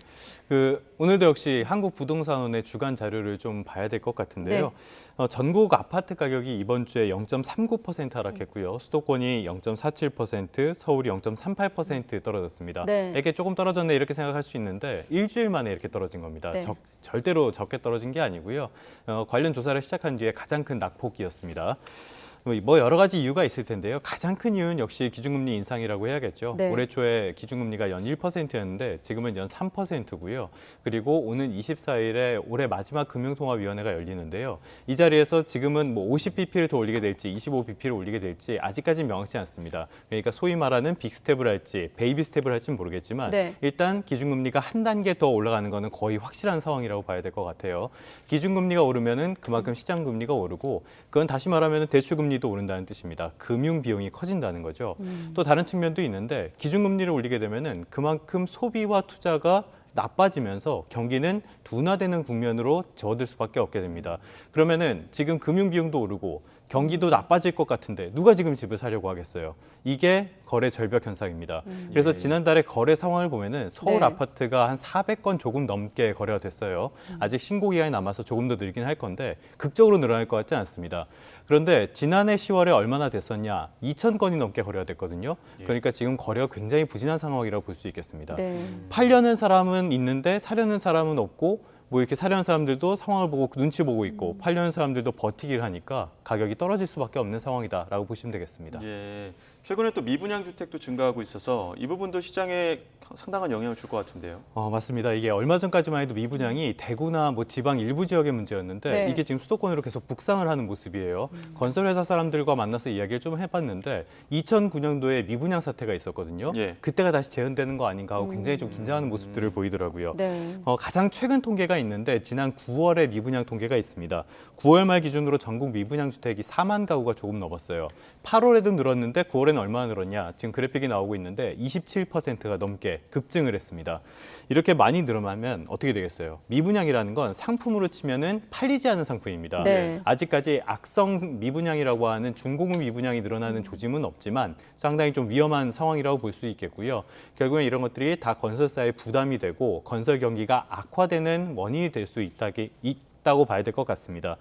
예. 오늘도 역시 한국부동산원의 주간 자료를 좀 봐야 될 것 같은데요. 네. 전국 아파트 가격이 이번 주에 0.39% 하락했고요. 수도권이 0.47%, 서울이 0.38% 떨어졌습니다. 네. 이게 조금 떨어졌네 이렇게 생각할 수 있는데 일주일 만에 이렇게 떨어진 겁니다. 네. 절대로 적게 떨어진 게 아니고요. 관련 조사를 시작한 뒤에 가장 큰 낙폭이었습니다. 뭐 여러 가지 이유가 있을 텐데요. 가장 큰 이유는 역시 기준금리 인상이라고 해야겠죠. 네. 올해 초에 기준금리가 연 1%였는데 지금은 연 3%고요. 그리고 오는 24일에 올해 마지막 금융통화위원회가 열리는데요. 이 자리에서 지금은 뭐 50bp를 더 올리게 될지 25bp를 올리게 될지 아직까지는 명확치 않습니다. 그러니까 소위 말하는 빅스텝을 할지 베이비 스텝을 할지는 모르겠지만 네. 일단 기준금리가 한 단계 더 올라가는 거는 거의 확실한 상황이라고 봐야 될 것 같아요. 기준금리가 오르면은 그만큼 시장금리가 오르고 그건 다시 말하면 대출금리도 오른다는 뜻입니다. 금융 비용이 커진다는 거죠. 또 다른 측면도 있는데 기준금리를 올리게 되면은 그만큼 소비와 투자가 나빠지면서 경기는 둔화되는 국면으로 접어들 수밖에 없게 됩니다. 그러면은 지금 금융 비용도 오르고 경기도 나빠질 것 같은데 누가 지금 집을 사려고 하겠어요? 이게 거래 절벽 현상입니다. 그래서 지난달에 거래 상황을 보면은 서울 네. 아파트가 한 400건 조금 넘게 거래가 됐어요. 아직 신고 기간이 남아서 조금 더 늘긴 할 건데 극적으로 늘어날 것 같지 않습니다. 그런데 지난해 10월에 얼마나 됐었냐? 2,000건이 넘게 거래가 됐거든요. 그러니까 지금 거래가 굉장히 부진한 상황이라고 볼 수 있겠습니다. 네. 팔려는 사람은 있는데 사려는 사람은 없고 뭐 이렇게 사려는 사람들도 상황을 보고 눈치 보고 있고 팔려는 사람들도 버티기를 하니까 가격이 떨어질 수밖에 없는 상황이다라고 보시면 되겠습니다. 예. 최근에 또 미분양 주택도 증가하고 있어서 이 부분도 시장에 상당한 영향을 줄 것 같은데요. 맞습니다. 이게 얼마 전까지만 해도 미분양이 대구나 뭐 지방 일부 지역의 문제였는데 네. 이게 지금 수도권으로 계속 북상을 하는 모습이에요. 건설회사 사람들과 만나서 이야기를 좀 해봤는데 2009년도에 미분양 사태가 있었거든요. 예. 그때가 다시 재현되는 거 아닌가 하고 굉장히 좀 긴장하는 모습들을 보이더라고요. 네. 가장 최근 통계가 있는데 지난 9월에 미분양 통계가 있습니다. 9월 말 기준으로 전국 미분양 주택이 4만 가구가 조금 넘었어요. 8월에도 늘었는데 9월에는 얼마나 늘었냐? 지금 그래픽이 나오고 있는데 27%가 넘게 급증을 했습니다. 이렇게 많이 늘어나면 어떻게 되겠어요? 미분양이라는 건 상품으로 치면은 팔리지 않은 상품입니다. 네. 아직까지 악성 미분양이라고 하는 중고금 미분양이 늘어나는 조짐은 없지만 상당히 좀 위험한 상황이라고 볼 수 있겠고요. 결국엔 이런 것들이 다 건설사에 부담이 되고 건설 경기가 악화되는 원인이 될 수 있다고 봐야 될 것 같습니다.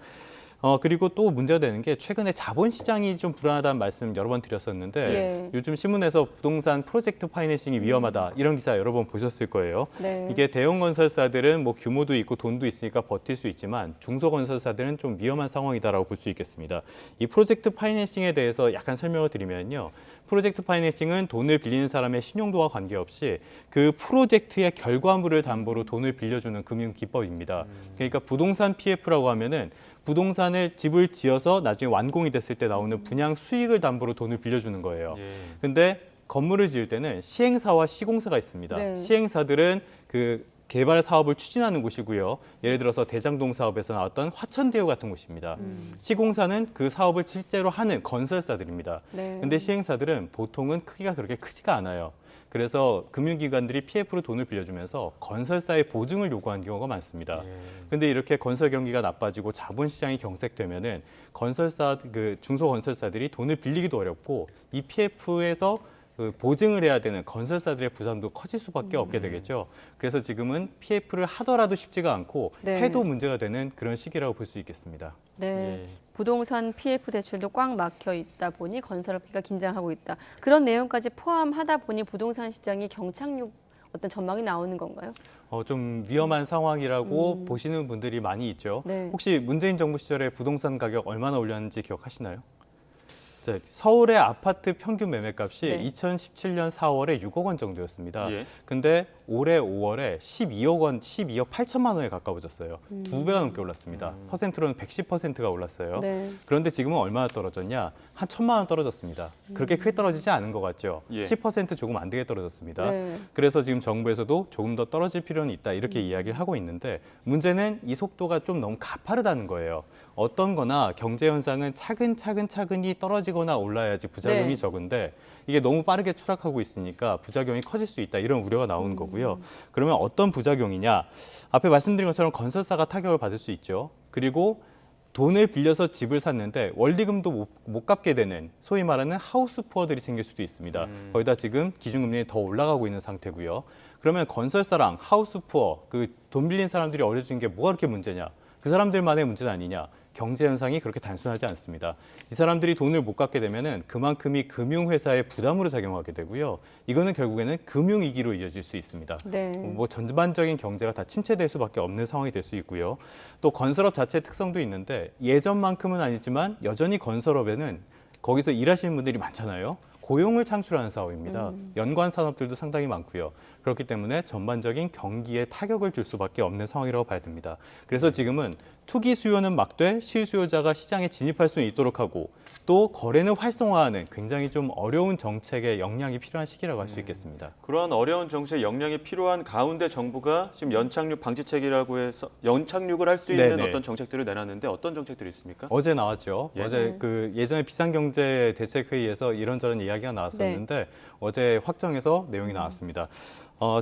그리고 또 문제가 되는 게 최근에 자본시장이 좀 불안하다는 말씀 여러 번 드렸었는데 예. 요즘 신문에서 부동산 프로젝트 파이낸싱이 위험하다 이런 기사 여러 번 보셨을 거예요. 네. 이게 대형 건설사들은 뭐 규모도 있고 돈도 있으니까 버틸 수 있지만 중소건설사들은 좀 위험한 상황이다라고 볼 수 있겠습니다. 이 프로젝트 파이낸싱에 대해서 약간 설명을 드리면요. 프로젝트 파이낸싱은 돈을 빌리는 사람의 신용도와 관계없이 그 프로젝트의 결과물을 담보로 돈을 빌려주는 금융 기법입니다. 그러니까 부동산 PF라고 하면은 부동산을 집을 지어서 나중에 완공이 됐을 때 나오는 분양 수익을 담보로 돈을 빌려주는 거예요. 근데 건물을 지을 때는 시행사와 시공사가 있습니다. 네. 시행사들은 그 개발 사업을 추진하는 곳이고요. 예를 들어서 대장동 사업에서 나왔던 화천대유 같은 곳입니다. 시공사는 그 사업을 실제로 하는 건설사들입니다. 네. 근데 시행사들은 보통은 크기가 그렇게 크지가 않아요. 그래서 금융기관들이 PF로 돈을 빌려주면서 건설사의 보증을 요구하는 경우가 많습니다. 그런데 이렇게 건설 경기가 나빠지고 자본시장이 경색되면은 중소건설사들이 돈을 빌리기도 어렵고 이 PF에서 그 보증을 해야 되는 건설사들의 부담도 커질 수밖에 없게 되겠죠. 그래서 지금은 PF를 하더라도 쉽지가 않고 네. 해도 문제가 되는 그런 시기라고 볼 수 있겠습니다. 네. 부동산 PF 대출도 꽉 막혀 있다 보니 건설업계가 긴장하고 있다. 그런 내용까지 포함하다 보니 부동산 시장이 경착륙 어떤 전망이 나오는 건가요? 좀 위험한 상황이라고 보시는 분들이 많이 있죠. 네. 혹시 문재인 정부 시절에 부동산 가격 얼마나 올렸는지 기억하시나요? 서울의 아파트 평균 매매값이 네. 2017년 4월에 6억 원 정도였습니다. 예. 근데 올해 5월에 12억 원, 12억 8천만 원에 가까워졌어요. 2배가 넘게 올랐습니다. 퍼센트로는 110%가 올랐어요. 네. 그런데 지금은 얼마나 떨어졌냐? 한 1,000만 원 떨어졌습니다. 그렇게 크게 떨어지지 않은 것 같죠? 예. 10% 조금 안 되게 떨어졌습니다. 네. 그래서 지금 정부에서도 조금 더 떨어질 필요는 있다 이렇게 이야기를 하고 있는데 문제는 이 속도가 좀 너무 가파르다는 거예요. 어떤 거나 경제 현상은 차근차근히 떨어지고 빠지거나 올라야지 부작용이 네. 적은데 이게 너무 빠르게 추락하고 있으니까 부작용이 커질 수 있다 이런 우려가 나오는 거고요. 그러면 어떤 부작용이냐? 앞에 말씀드린 것처럼 건설사가 타격을 받을 수 있죠. 그리고 돈을 빌려서 집을 샀는데 원리금도 못 갚게 되는 소위 말하는 하우스 푸어들이 생길 수도 있습니다. 거기다 지금 기준금리가 더 올라가고 있는 상태고요. 그러면 건설사랑 하우스 푸어, 그 돈 빌린 사람들이 어려진 게 뭐가 그렇게 문제냐? 그 사람들만의 문제는 아니냐? 경제 현상이 그렇게 단순하지 않습니다. 이 사람들이 돈을 못 갚게 되면은 그만큼이 금융회사의 부담으로 작용하게 되고요. 이거는 결국에는 금융위기로 이어질 수 있습니다. 네. 뭐 전반적인 경제가 다 침체될 수밖에 없는 상황이 될 수 있고요. 또 건설업 자체의 특성도 있는데 예전만큼은 아니지만 여전히 건설업에는 거기서 일하시는 분들이 많잖아요. 고용을 창출하는 사업입니다. 연관 산업들도 상당히 많고요. 그렇기 때문에 전반적인 경기에 타격을 줄 수밖에 없는 상황이라고 봐야 됩니다. 그래서 지금은 투기 수요는 막되 실수요자가 시장에 진입할 수 있도록 하고 또 거래는 활성화하는 굉장히 좀 어려운 정책의 역량이 필요한 시기라고 할 수 있겠습니다. 그러한 어려운 정책 역량이 필요한 가운데 정부가 지금 연착륙 방지책이라고 해서 연착륙을 할 수 있는 네네. 어떤 정책들을 내놨는데 어떤 정책들이 있습니까? 어제 나왔죠. 예. 어제 그 예전에 비상경제 대책회의에서 이런저런 이야기가 나왔었는데 어제 확정해서 내용이 나왔습니다.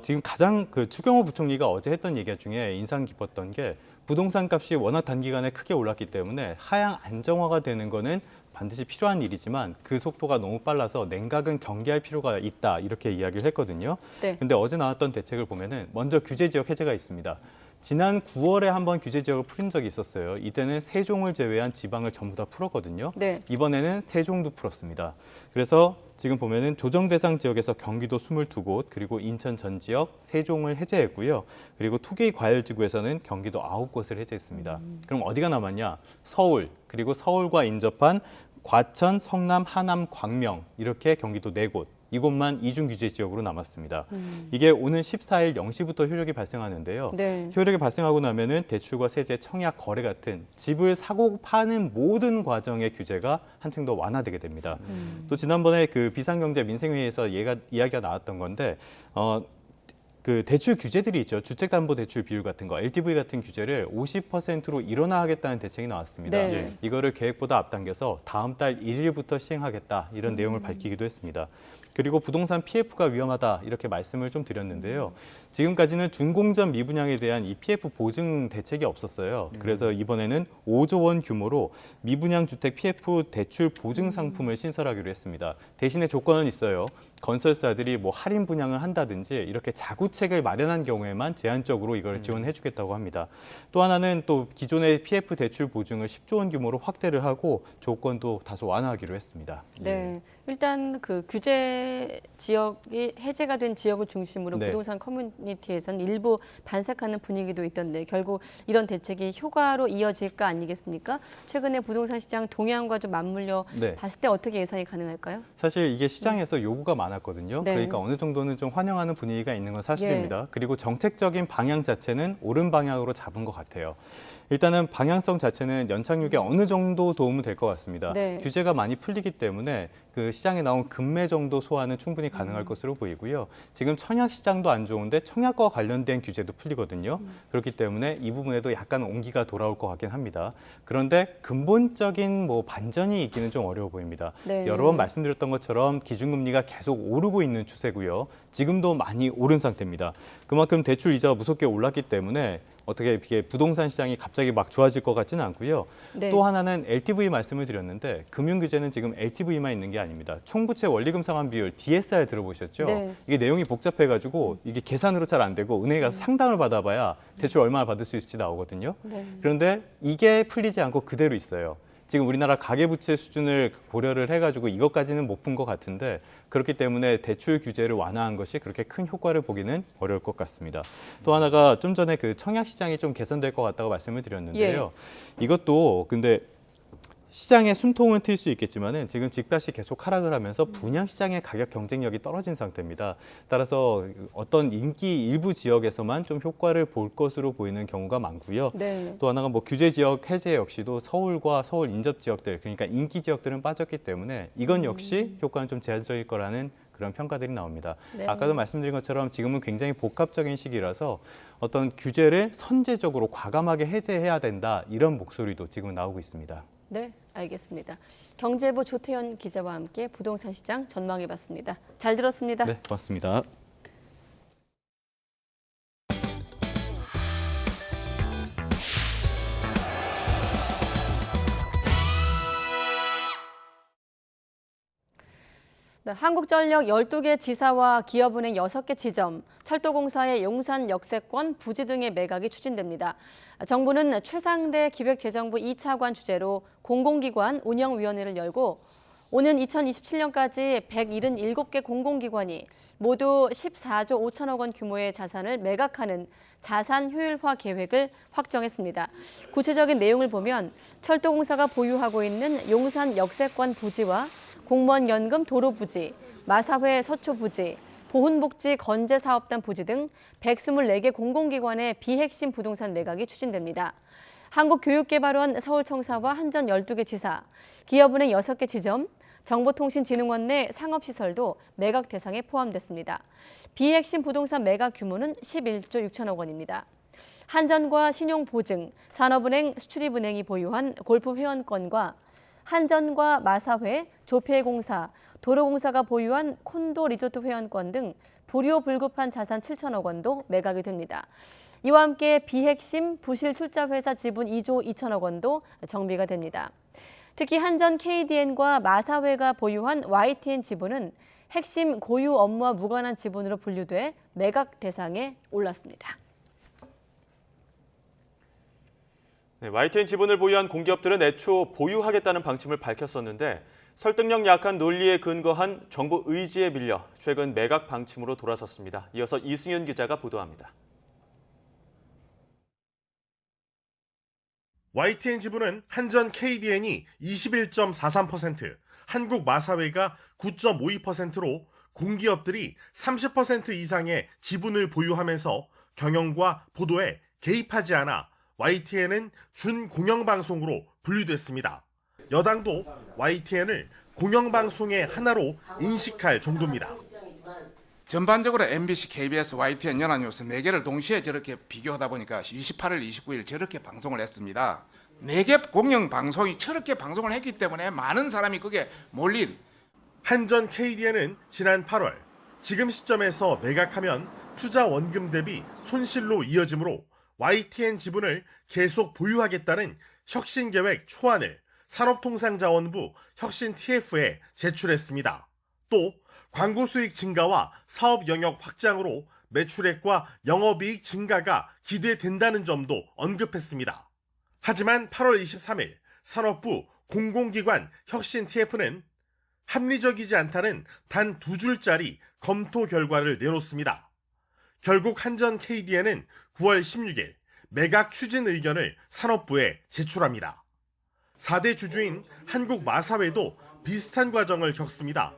지금 가장 그 추경호 부총리가 어제 했던 얘기 중에 인상 깊었던 게 부동산 값이 워낙 단기간에 크게 올랐기 때문에 하향 안정화가 되는 거는 반드시 필요한 일이지만 그 속도가 너무 빨라서 냉각은 경계할 필요가 있다 이렇게 이야기를 했거든요. 네. 근데 어제 나왔던 대책을 보면은 먼저 규제 지역 해제가 있습니다. 지난 9월에 한번 규제 지역을 풀은 적이 있었어요. 이때는 세종을 제외한 지방을 전부 다 풀었거든요. 네. 이번에는 세종도 풀었습니다. 그래서 지금 보면은 조정 대상 지역에서 경기도 22곳, 그리고 인천 전 지역, 세종을 해제했고요. 그리고 투기 과열지구에서는 경기도 9곳을 해제했습니다. 그럼 어디가 남았냐? 서울, 그리고 서울과 인접한 과천, 성남, 하남, 광명 이렇게 경기도 4곳. 이곳만 이중 규제 지역으로 남았습니다. 이게 오는 14일 0시부터 효력이 발생하는데요. 네. 효력이 발생하고 나면은 대출과 세제, 청약, 거래 같은 집을 사고 파는 모든 과정의 규제가 한층 더 완화되게 됩니다. 또 지난번에 그 비상경제 민생회의에서 이야기가 나왔던 건데 그 대출 규제들이 있죠. 주택담보대출 비율 같은 거, LTV 같은 규제를 50%로 일원화하겠다는 대책이 나왔습니다. 네. 이거를 계획보다 앞당겨서 다음 달 1일부터 시행하겠다 이런 내용을 밝히기도 했습니다. 그리고 부동산 PF가 위험하다 이렇게 말씀을 좀 드렸는데요. 지금까지는 준공전 미분양에 대한 이 PF 보증 대책이 없었어요. 그래서 이번에는 5조 원 규모로 미분양 주택 PF 대출 보증 상품을 신설하기로 했습니다. 대신에 조건은 있어요. 건설사들이 뭐 할인 분양을 한다든지 이렇게 자구책을 마련한 경우에만 제한적으로 이걸 지원해주겠다고 합니다. 또 하나는 또 기존의 PF 대출 보증을 10조 원 규모로 확대를 하고 조건도 다소 완화하기로 했습니다. 네. 일단 그 규제 지역이 해제가 된 지역을 중심으로 네. 부동산 커뮤니티에서는 일부 반색하는 분위기도 있던데 결국 이런 대책이 효과로 이어질까 아니겠습니까? 최근에 부동산 시장 동향과 좀 맞물려 네. 봤을 때 어떻게 예상이 가능할까요? 사실 이게 시장에서 요구가 많았거든요. 네. 그러니까 어느 정도는 좀 환영하는 분위기가 있는 건 사실입니다. 그리고 정책적인 방향 자체는 옳은 방향으로 잡은 것 같아요. 일단은 방향성 자체는 연착륙에 어느 정도 도움은 될 것 같습니다. 네. 규제가 많이 풀리기 때문에 그 시장에 나온 금매 정도 소화는 충분히 가능할 것으로 보이고요. 지금 청약 시장도 안 좋은데 청약과 관련된 규제도 풀리거든요. 그렇기 때문에 이 부분에도 약간 온기가 돌아올 것 같긴 합니다. 그런데 근본적인 뭐 반전이 있기는 좀 어려워 보입니다. 네. 여러 번 말씀드렸던 것처럼 기준금리가 계속 오르고 있는 추세고요. 지금도 많이 오른 상태입니다. 그만큼 대출 이자가 무섭게 올랐기 때문에 어떻게 이게 부동산 시장이 갑자기 막 좋아질 것 같지는 않고요. 네. 또 하나는 LTV 말씀을 드렸는데 금융 규제는 지금 LTV만 있는 게 아닙니다. 총부채 원리금 상환 비율 DSR 들어보셨죠? 네. 이게 내용이 복잡해가지고 이게 계산으로 잘 안 되고 은행에 가서 상담을 받아봐야 대출 얼마나 받을 수 있을지 나오거든요. 네. 그런데 이게 풀리지 않고 그대로 있어요. 지금 우리나라 가계부채 수준을 고려를 해가지고 이것까지는 못 푼 것 같은데 그렇기 때문에 대출 규제를 완화한 것이 그렇게 큰 효과를 보기는 어려울 것 같습니다. 또 하나가 좀 전에 그 청약 시장이 좀 개선될 것 같다고 말씀을 드렸는데요. 이것도 근데 시장의 숨통은 트일 수 있겠지만은 지금 집값이 계속 하락을 하면서 분양 시장의 가격 경쟁력이 떨어진 상태입니다. 따라서 어떤 인기 일부 지역에서만 좀 효과를 볼 것으로 보이는 경우가 많고요. 네. 또 하나가 뭐 규제 지역 해제 역시도 서울과 서울 인접 지역들, 그러니까 인기 지역들은 빠졌기 때문에 이건 역시 효과는 좀 제한적일 거라는 그런 평가들이 나옵니다. 네. 아까도 말씀드린 것처럼 지금은 굉장히 복합적인 시기라서 어떤 규제를 선제적으로 과감하게 해제해야 된다 이런 목소리도 지금 나오고 있습니다. 네, 알겠습니다. 경제부 조태현 기자와 함께 부동산 시장 전망해봤습니다. 잘 들었습니다. 네, 고맙습니다. 네, 한국전력 12개 지사와 기업은행 6개 지점, 철도공사의 용산 역세권, 부지 등의 매각이 추진됩니다. 정부는 최상대 기획재정부 2차관 주재로 공공기관 운영위원회를 열고 오는 2027년까지 177개 공공기관이 모두 14조 5천억 원 규모의 자산을 매각하는 자산 효율화 계획을 확정했습니다. 구체적인 내용을 보면 철도공사가 보유하고 있는 용산 역세권 부지와 공무원 연금 도로 부지, 마사회 서초 부지, 보훈복지 건재사업단 부지 등 124개 공공기관의 비핵심 부동산 매각이 추진됩니다. 한국교육개발원 서울청사와 한전 12개 지사, 기업은행 6개 지점, 정보통신진흥원 내 상업시설도 매각 대상에 포함됐습니다. 비핵심 부동산 매각 규모는 11조 6천억 원입니다. 한전과 신용보증, 산업은행, 수출입은행이 보유한 골프 회원권과 한전과 마사회, 조폐공사, 도로공사가 보유한 콘도 리조트 회원권 등 불효불급한 자산 7천억 원도 매각이 됩니다. 이와 함께 비핵심 부실 출자 회사 지분 2조 2천억 원도 정비가 됩니다. 특히 한전 KDN과 마사회가 보유한 YTN 지분은 핵심 고유 업무와 무관한 지분으로 분류돼 매각 대상에 올랐습니다. 네, YTN 지분을 보유한 공기업들은 애초 보유하겠다는 방침을 밝혔었는데 설득력 약한 논리에 근거한 정부 의지에 밀려 최근 매각 방침으로 돌아섰습니다. 이어서 이승윤 기자가 보도합니다. YTN 지분은 한전 KDN이 21.43%, 한국 마사회가 9.52%로 공기업들이 30% 이상의 지분을 보유하면서 경영과 보도에 개입하지 않아 YTN은 준공영방송으로 분류됐습니다. 여당도 YTN을 공영방송의 하나로 인식할 정도입니다. 전반적으로 MBC, KBS, YTN, 연합뉴스 4개를 동시에 저렇게 비교하다 보니까 28일, 29일 저렇게 방송을 했습니다. 4개 공영방송이 저렇게 방송을 했기 때문에 많은 사람이 그게 몰린. 한전 KDN은 지난 8월 지금 시점에서 매각하면 투자 원금 대비 손실로 이어지므로 YTN 지분을 계속 보유하겠다는 혁신계획 초안을 산업통상자원부 혁신-TF에 제출했습니다. 또 광고 수익 증가와 사업 영역 확장으로 매출액과 영업이익 증가가 기대된다는 점도 언급했습니다. 하지만 8월 23일 산업부 공공기관 혁신-TF는 합리적이지 않다는 단 2줄짜리 검토 결과를 내놓습니다. 결국 한전 KDN은 9월 16일 매각 추진 의견을 산업부에 제출합니다. 4대 주주인 한국 마사회도 비슷한 과정을 겪습니다.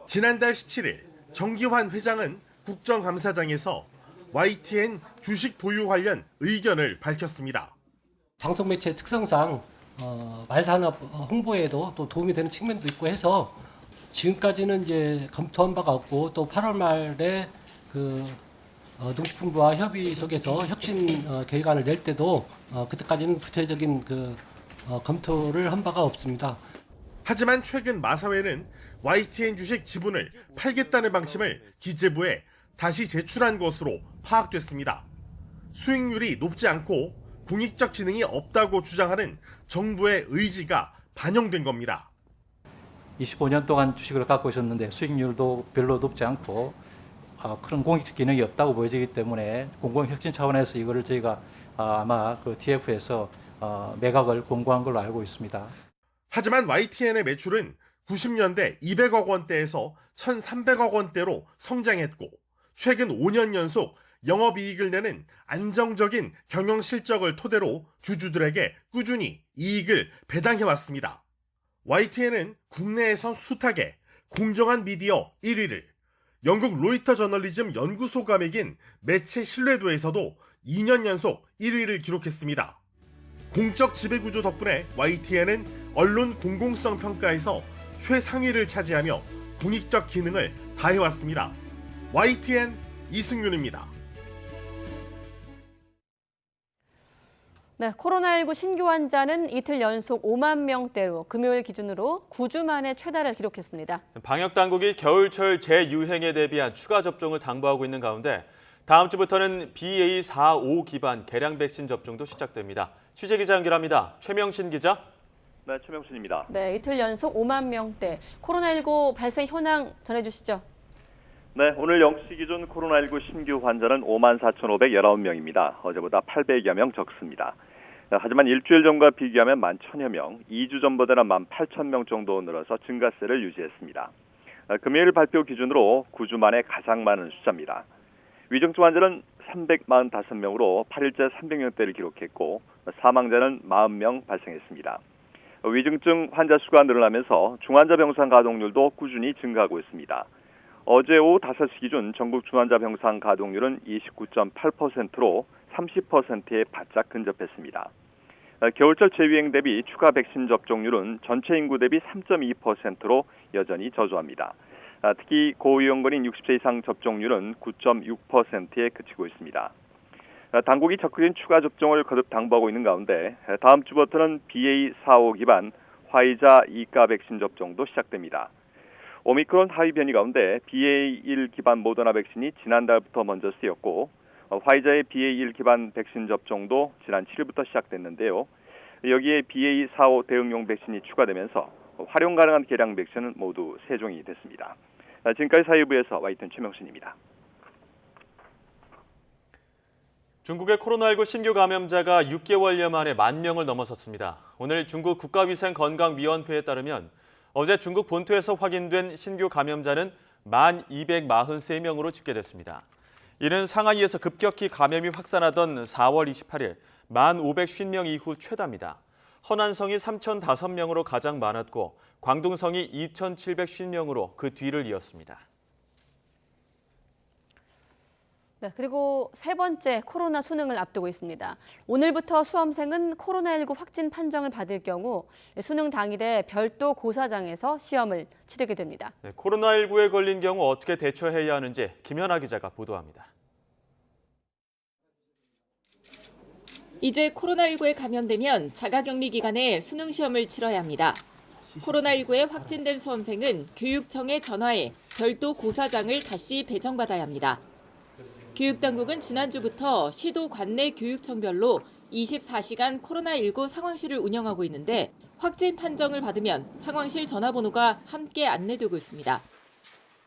지난달 17일 정기환 회장은 국정감사장에서 YTN 주식 보유 관련 의견을 밝혔습니다. 방송 매체의 특성상 말산업 홍보에도 또 도움이 되는 측면도 있고 해서 지금까지는 이제 검토한 바가 없고 또 8월 말에 농식품부와 협의 속에서 혁신 계획안을 낼 때도 그때까지는 구체적인 검토를 한 바가 없습니다. 하지만 최근 마사회는 YTN 주식 지분을 팔겠다는 방침을 기재부에 다시 제출한 것으로 파악됐습니다. 수익률이 높지 않고 공익적 지능이 없다고 주장하는 정부의 의지가 반영된 겁니다. 25년 동안 주식을 갖고 있었는데 수익률도 별로 높지 않고 그런 공익적 기능이 없다고 보여지기 때문에 공공혁신 차원에서 이거를 저희가 아마 TF에서 매각을 공고한 걸로 알고 있습니다. 하지만 YTN의 매출은 90년대 200억 원대에서 1,300억 원대로 성장했고 최근 5년 연속 영업이익을 내는 안정적인 경영 실적을 토대로 주주들에게 꾸준히 이익을 배당해왔습니다. YTN은 국내에서 숱하게 공정한 미디어 1위를, 영국 로이터 저널리즘 연구소가 매긴 매체 신뢰도에서도 2년 연속 1위를 기록했습니다. 공적 지배구조 덕분에 YTN은 언론 공공성 평가에서 최상위를 차지하며 공익적 기능을 다해왔습니다. YTN 이승윤입니다. 네, 코로나19 신규 환자는 이틀 연속 5만 명대로 금요일 기준으로 9주 만에 최다를 기록했습니다. 방역 당국이 겨울철 재유행에 대비한 추가 접종을 당부하고 있는 가운데 다음 주부터는 BA.4.5 기반 개량 백신 접종도 시작됩니다. 취재기자 연결합니다. 최명신 기자. 네, 최명신입니다. 네, 이틀 연속 5만 명대. 코로나19 발생 현황 전해주시죠. 네, 오늘 0시 기준 코로나19 신규 환자는 54,519명입니다. 어제보다 800여 명 적습니다. 하지만 일주일 전과 비교하면 11,000여 명, 2주 전보다는 18,000명 정도 늘어서 증가세를 유지했습니다. 금요일 발표 기준으로 9주 만에 가장 많은 숫자입니다. 위중증 환자는 345명으로 8일째 300명대를 기록했고 사망자는 40명 발생했습니다. 위중증 환자 수가 늘어나면서 중환자 병상 가동률도 꾸준히 증가하고 있습니다. 어제 오후 5시 기준 전국 중환자 병상 가동률은 29.8%로 30%에 바짝 근접했습니다. 겨울철 재유행 대비 추가 백신 접종률은 전체 인구 대비 3.2%로 여전히 저조합니다. 특히 고위험군인 60세 이상 접종률은 9.6%에 그치고 있습니다. 당국이 적극적인 추가 접종을 거듭 당부하고 있는 가운데 다음 주부터는 BA.4.5 기반 화이자 2가 백신 접종도 시작됩니다. 오미크론 하위 변이 가운데 BA.1 기반 모더나 백신이 지난달부터 먼저 쓰였고 화이자의 BA.1 기반 백신 접종도 지난 7일부터 시작됐는데요. 여기에 BA.4.5 대응용 백신이 추가되면서 활용 가능한 개량 백신은 모두 3종이 됐습니다. 지금까지 사회부에서 YTN 최명신입니다. 중국의 코로나19 신규 감염자가 6개월여 만에 10,000명을 넘어섰습니다. 오늘 중국 국가위생건강위원회에 따르면 어제 중국 본토에서 확인된 신규 감염자는 1,243명으로 집계됐습니다. 이는 상하이에서 급격히 감염이 확산하던 4월 28일 1,550명 이후 최다입니다. 허난성이 3,005명으로 가장 많았고 광둥성이 2,750명으로 그 뒤를 이었습니다. 네, 그리고 세 번째 코로나 수능을 앞두고 있습니다. 오늘부터 수험생은 코로나19 확진 판정을 받을 경우 수능 당일에 별도 고사장에서 시험을 치르게 됩니다. 네, 코로나19에 걸린 경우 어떻게 대처해야 하는지 김연아 기자가 보도합니다. 이제 코로나19에 감염되면 자가격리 기간에 수능 시험을 치러야 합니다. 코로나19에 확진된 수험생은 교육청에 전화해 별도 고사장을 다시 배정받아야 합니다. 교육당국은 지난주부터 시도 관내 교육청별로 24시간 코로나19 상황실을 운영하고 있는데 확진 판정을 받으면 상황실 전화번호가 함께 안내되고 있습니다.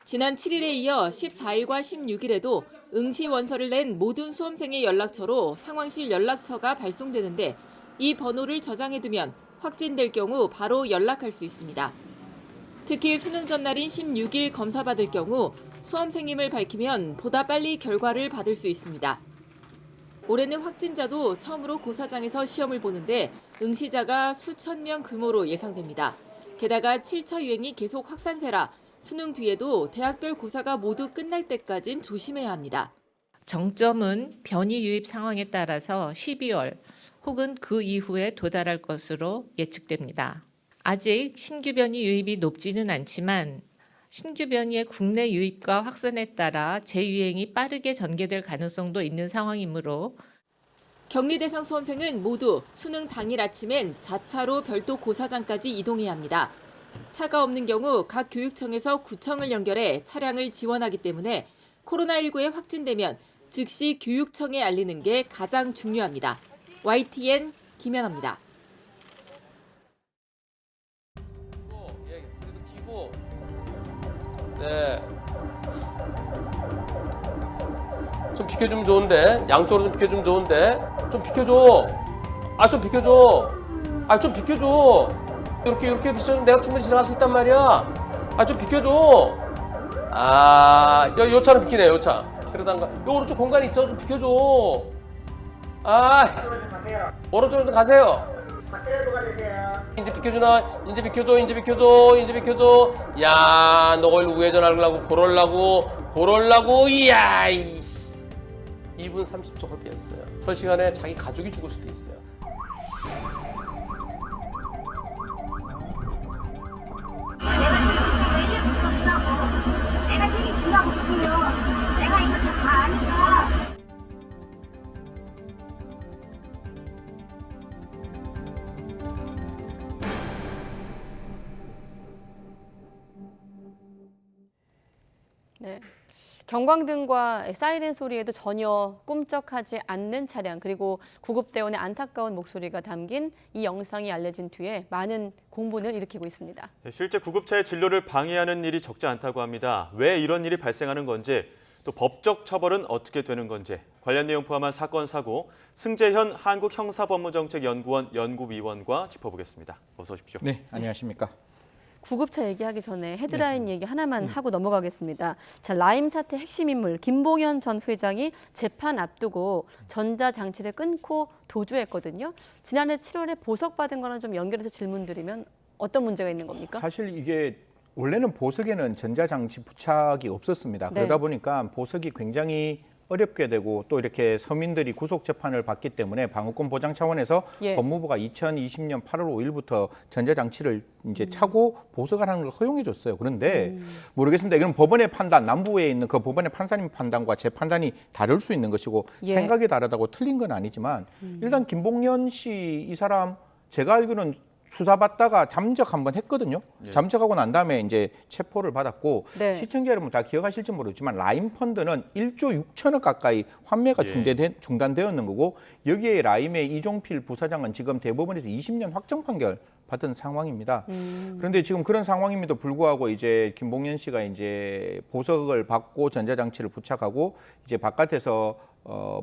지난 7일에 이어 14일과 16일에도 응시 원서를 낸 모든 수험생의 연락처로 상황실 연락처가 발송되는데 이 번호를 저장해두면 확진될 경우 바로 연락할 수 있습니다. 특히 수능 전날인 16일 검사받을 경우 수험생임을 밝히면 보다 빨리 결과를 받을 수 있습니다. 올해는 확진자도 처음으로 고사장에서 시험을 보는데 응시자가 수천 명 규모로 예상됩니다. 게다가 7차 유행이 계속 확산세라 수능 뒤에도 대학별 고사가 모두 끝날 때까진 조심해야 합니다. 정점은 변이 유입 상황에 따라서 12월 혹은 그 이후에 도달할 것으로 예측됩니다. 아직 신규 변이 유입이 높지는 않지만 신규 변이의 국내 유입과 확산에 따라 재유행이 빠르게 전개될 가능성도 있는 상황이므로 격리 대상 수험생은 모두 수능 당일 아침엔 자차로 별도 고사장까지 이동해야 합니다. 차가 없는 경우 각 교육청에서 구청을 연결해 차량을 지원하기 때문에 코로나19에 확진되면 즉시 교육청에 알리는 게 가장 중요합니다. YTN 김연아입니다. 네. 좀 비켜주면 좋은데. 양쪽으로 좀 비켜주면 좋은데. 좀 비켜줘. 아, 좀 비켜줘. 아, 좀 비켜줘. 이렇게 비춰주면 내가 충분히 지나갈 수 있단 말이야. 아, 좀 비켜줘. 아, 요 차는 비키네, 요 차. 그러다가 요 오른쪽 공간이 있어. 좀 비켜줘. 아, 오른쪽으로 좀 가세요. 이제 비켜주나? 이제 비켜줘. 야, 너 거기로 우회전하려고 그럴라고, 이야, 2분 30초 허비했어요. 저 시간에 자기 가족이 죽을 수도 있어요. 내가 책임진다고 싶으면 내가 이거 다 아니까. 네. 경광등과 사이렌 소리에도 전혀 꿈쩍하지 않는 차량, 그리고 구급대원의 안타까운 목소리가 담긴 이 영상이 알려진 뒤에 많은 공분을 일으키고 있습니다. 실제 구급차의 진로를 방해하는 일이 적지 않다고 합니다. 왜 이런 일이 발생하는 건지, 또 법적 처벌은 어떻게 되는 건지, 관련 내용 포함한 사건, 사고, 승재현 한국형사법무정책연구원 연구위원과 짚어보겠습니다. 어서 오십시오. 네, 안녕하십니까. 구급차 얘기하기 전에 헤드라인 얘기 하나만 하고 넘어가겠습니다. 자, 라임 사태 핵심 인물 김봉현 전 회장이 재판 앞두고 전자장치를 끊고 도주했거든요. 지난해 7월에 보석받은 거랑 좀 연결해서 질문드리면 어떤 문제가 있는 겁니까? 사실 이게 원래는 보석에는 전자장치 부착이 없었습니다. 네. 그러다 보니까 보석이 굉장히 어렵게 되고 또 이렇게 서민들이 구속 재판을 받기 때문에 방어권 보장 차원에서 예. 법무부가 2020년 8월 5일부터 전자장치를 이제 차고 보석하는 걸 허용해 줬어요. 그런데 모르겠습니다. 이건 법원의 판단, 남부에 있는 그 법원의 판사님 판단과 제 판단이 다를 수 있는 것이고 예. 생각이 다르다고 틀린 건 아니지만 일단 김봉현 씨 이 사람 제가 알기로는 수사받다가 잠적 한번 했거든요. 예. 잠적하고 난 다음에 이제 체포를 받았고 네. 시청자 여러분 다 기억하실지 모르지만 라임 펀드는 1조 6천억 가까이 환매가 예. 중단되었는 거고 여기에 라임의 이종필 부사장은 지금 대법원에서 20년 확정 판결 받은 상황입니다. 그런데 지금 그런 상황임에도 불구하고 이제 김봉현 씨가 이제 보석을 받고 전자장치를 부착하고 이제 바깥에서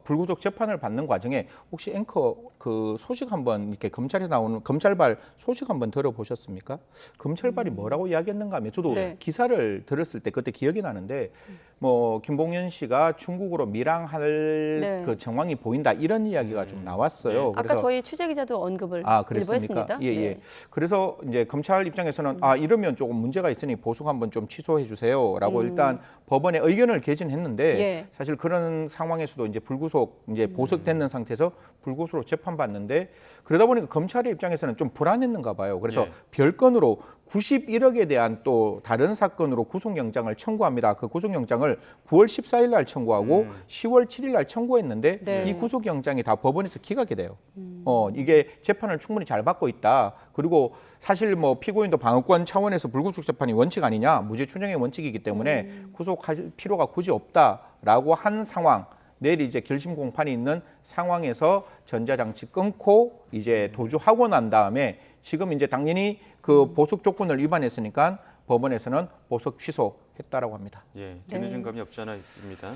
불구속 재판을 받는 과정에 혹시 앵커 그 소식 한번 이렇게 검찰에 나오는 검찰발 소식 한번 들어보셨습니까? 검찰발이 뭐라고 이야기했는가 하면 저도 네. 기사를 들었을 때 그때 기억이 나는데 뭐 김봉현 씨가 중국으로 밀항할 네. 그 정황이 보인다 이런 이야기가 좀 나왔어요. 아까 저희 취재 기자도 언급을 일부 그랬습니까? 했습니다. 예, 예. 네. 그래서 이제 검찰 입장에서는 이러면 조금 문제가 있으니 보석 한번 좀 취소해 주세요라고 일단 법원에 의견을 개진했는데 예. 사실 그런 상황에서도 이제 불구속 이제 보석되는 상태에서 불구속으로 재판받는데 그러다 보니까 검찰의 입장에서는 좀 불안했는가 봐요. 그래서 예. 별건으로 91억에 대한 또 다른 사건으로 구속영장을 청구합니다. 그 구속영장을 9월 14일 날 청구하고 10월 7일 날 청구했는데 네. 이 구속영장이 다 법원에서 기각이 돼요. 이게 재판을 충분히 잘 받고 있다. 그리고 사실 뭐 피고인도 방어권 차원에서 불구속 재판이 원칙 아니냐, 무죄 추정의 원칙이기 때문에 구속할 필요가 굳이 없다라고 한 상황. 내일 이제 결심 공판이 있는 상황에서 전자장치 끊고 이제 도주하고 난 다음에 지금 이제 당연히 그 보석 조건을 위반했으니까 법원에서는 보석 취소했다라고 합니다. 예, 뒤늦은 감이 없지 않아 있습니다.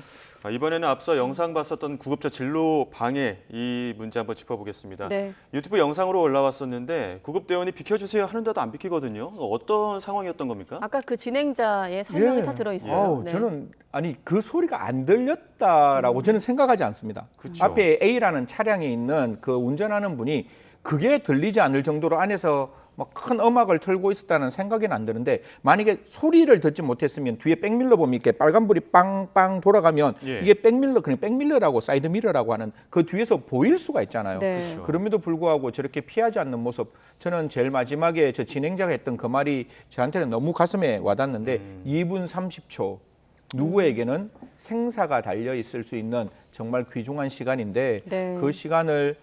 이번에는 앞서 영상 봤었던 구급차 진로 방해 이 문제 한번 짚어보겠습니다. 네. 유튜브 영상으로 올라왔었는데 구급대원이 비켜주세요 하는데도 안 비키거든요. 어떤 상황이었던 겁니까? 아까 그 진행자의 설명이 예. 다 들어있어요. 네. 저는 아니 그 소리가 안 들렸다라고 저는 생각하지 않습니다. 그쵸. 앞에 A라는 차량에 있는 그 운전하는 분이 그게 들리지 않을 정도로 안에서 막 큰 음악을 틀고 있었다는 생각은 안 드는데 만약에 소리를 듣지 못했으면 뒤에 백밀러 보면 이렇게 빨간불이 빵빵 돌아가면 예. 이게 백밀러 그냥 백밀러라고 사이드 미러라고 하는 그 뒤에서 보일 수가 있잖아요. 네. 그렇죠. 그럼에도 불구하고 저렇게 피하지 않는 모습 저는 제일 마지막에 저 진행자가 했던 그 말이 저한테는 너무 가슴에 와닿는데 2분 30초 누구에게는 생사가 달려 있을 수 있는 정말 귀중한 시간인데 네. 그 시간을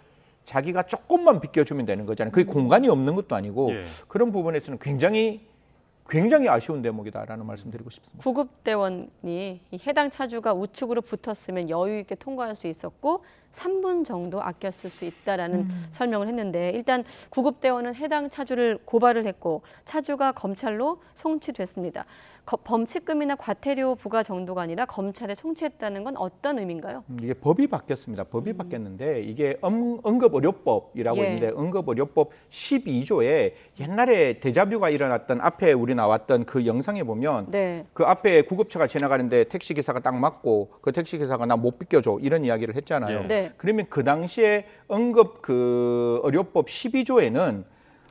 자기가 조금만 비켜주면 되는 거잖아요. 그게 공간이 없는 것도 아니고 예. 그런 부분에서는 굉장히 아쉬운 대목이다라는 말씀드리고 싶습니다. 구급대원이 이 해당 차주가 우측으로 붙었으면 여유 있게 통과할 수 있었고 3분 정도 아꼈을 수 있다라는 설명을 했는데 일단 구급대원은 해당 차주를 고발을 했고 차주가 검찰로 송치됐습니다. 범칙금이나 과태료 부과 정도가 아니라 검찰에 송치했다는 건 어떤 의미인가요? 이게 법이 바뀌었습니다. 법이 바뀌었는데 이게 응급의료법이라고 예. 있는데 응급의료법 12조에 옛날에 데자뷰가 일어났던 앞에 우리 나왔던 그 영상에 보면 네. 그 앞에 구급차가 지나가는데 택시기사가 딱 막고 그 택시기사가 나 못 비켜줘 이런 이야기를 했잖아요. 예. 네. 그러면 그 당시에 응급 그 의료법 12조에는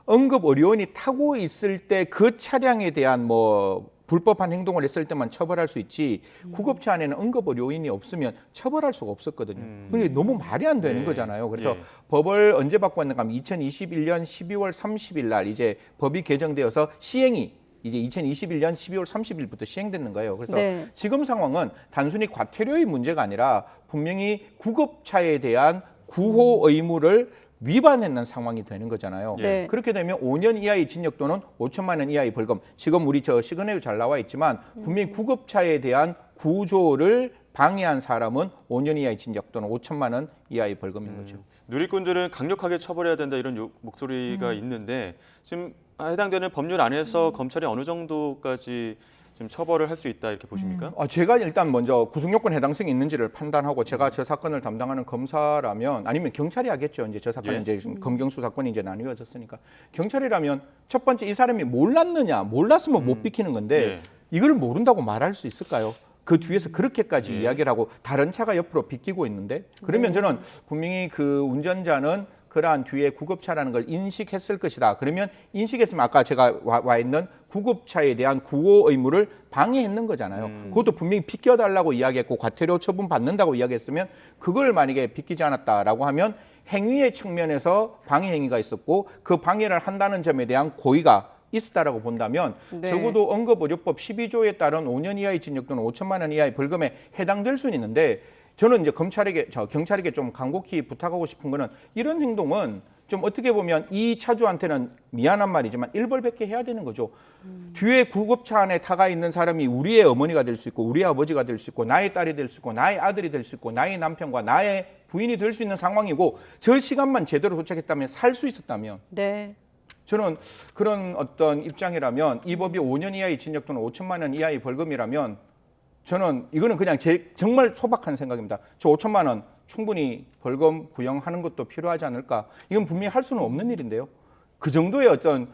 응급의료원이 타고 있을 때 그 차량에 대한 뭐 불법한 행동을 했을 때만 처벌할 수 있지 구급차 안에는 응급의료인이 없으면 처벌할 수가 없었거든요. 그게 너무 말이 안 되는 예. 거잖아요. 그래서 예. 법을 언제 바꿨는가 하면 2021년 12월 30일 날 이제 법이 개정되어서 시행이 이제 2021년 12월 30일부터 시행되는 거예요. 그래서 네. 지금 상황은 단순히 과태료의 문제가 아니라 분명히 구급차에 대한 구호 의무를 위반했는 상황이 되는 거잖아요. 네. 그렇게 되면 5년 이하의 징역 또는 5천만 원 이하의 벌금. 지금 우리 저 시그널에 잘 나와 있지만 분명히 구급차에 대한 구조를 방해한 사람은 5년 이하의 징역 또는 5천만 원 이하의 벌금인 거죠. 누리꾼들은 강력하게 처벌해야 된다 이런 목소리가 있는데 지금 해당되는 법률 안에서 검찰이 어느 정도까지 지금 처벌을 할 수 있다 이렇게 보십니까? 제가 일단 먼저 구속요건 해당성이 있는지를 판단하고 제가 저 사건을 담당하는 검사라면 아니면 경찰이 하겠죠. 이제 저 사건은 이제 검경수 사건이 이제 나뉘어졌으니까 경찰이라면 첫 번째 이 사람이 몰랐느냐 몰랐으면 못 비키는 건데 이걸 모른다고 말할 수 있을까요? 그 뒤에서 그렇게까지 이야기를 하고 다른 차가 옆으로 비키고 있는데 그러면 저는 분명히 그 운전자는 그러한 뒤에 구급차라는 걸 인식했을 것이다. 그러면 인식했으면 아까 제가 와 있는 구급차에 대한 구호 의무를 방해했는 거잖아요. 그것도 분명히 비켜달라고 이야기했고 과태료 처분 받는다고 이야기했으면 그걸 만약에 비키지 않았다라고 하면 행위의 측면에서 방해 행위가 있었고 그 방해를 한다는 점에 대한 고의가 있었다라고 본다면 적어도 언급의료법 12조에 따른 5년 이하의 징역 또는 5천만 원 이하의 벌금에 해당될 수는 있는데 저는 이제 경찰에게 좀 간곡히 부탁하고 싶은 거는 이런 행동은 좀 어떻게 보면 이 차주한테는 미안한 말이지만 일벌백계 해야 되는 거죠. 뒤에 구급차 안에 타가 있는 사람이 우리의 어머니가 될 수 있고 우리의 아버지가 될 수 있고 나의 딸이 될 수 있고 나의 아들이 될 수 있고 나의 남편과 나의 부인이 될 수 있는 상황이고 저 시간만 제대로 도착했다면 살 수 있었다면 저는 그런 어떤 입장이라면 이 법이 5년 이하의 징역 또는 5천만 원 이하의 벌금이라면 저는 이거는 그냥 제 정말 소박한 생각입니다. 저 5천만 원 충분히 벌금 구형하는 것도 필요하지 않을까. 이건 분명히 할 수는 없는 일인데요. 그 정도의 어떤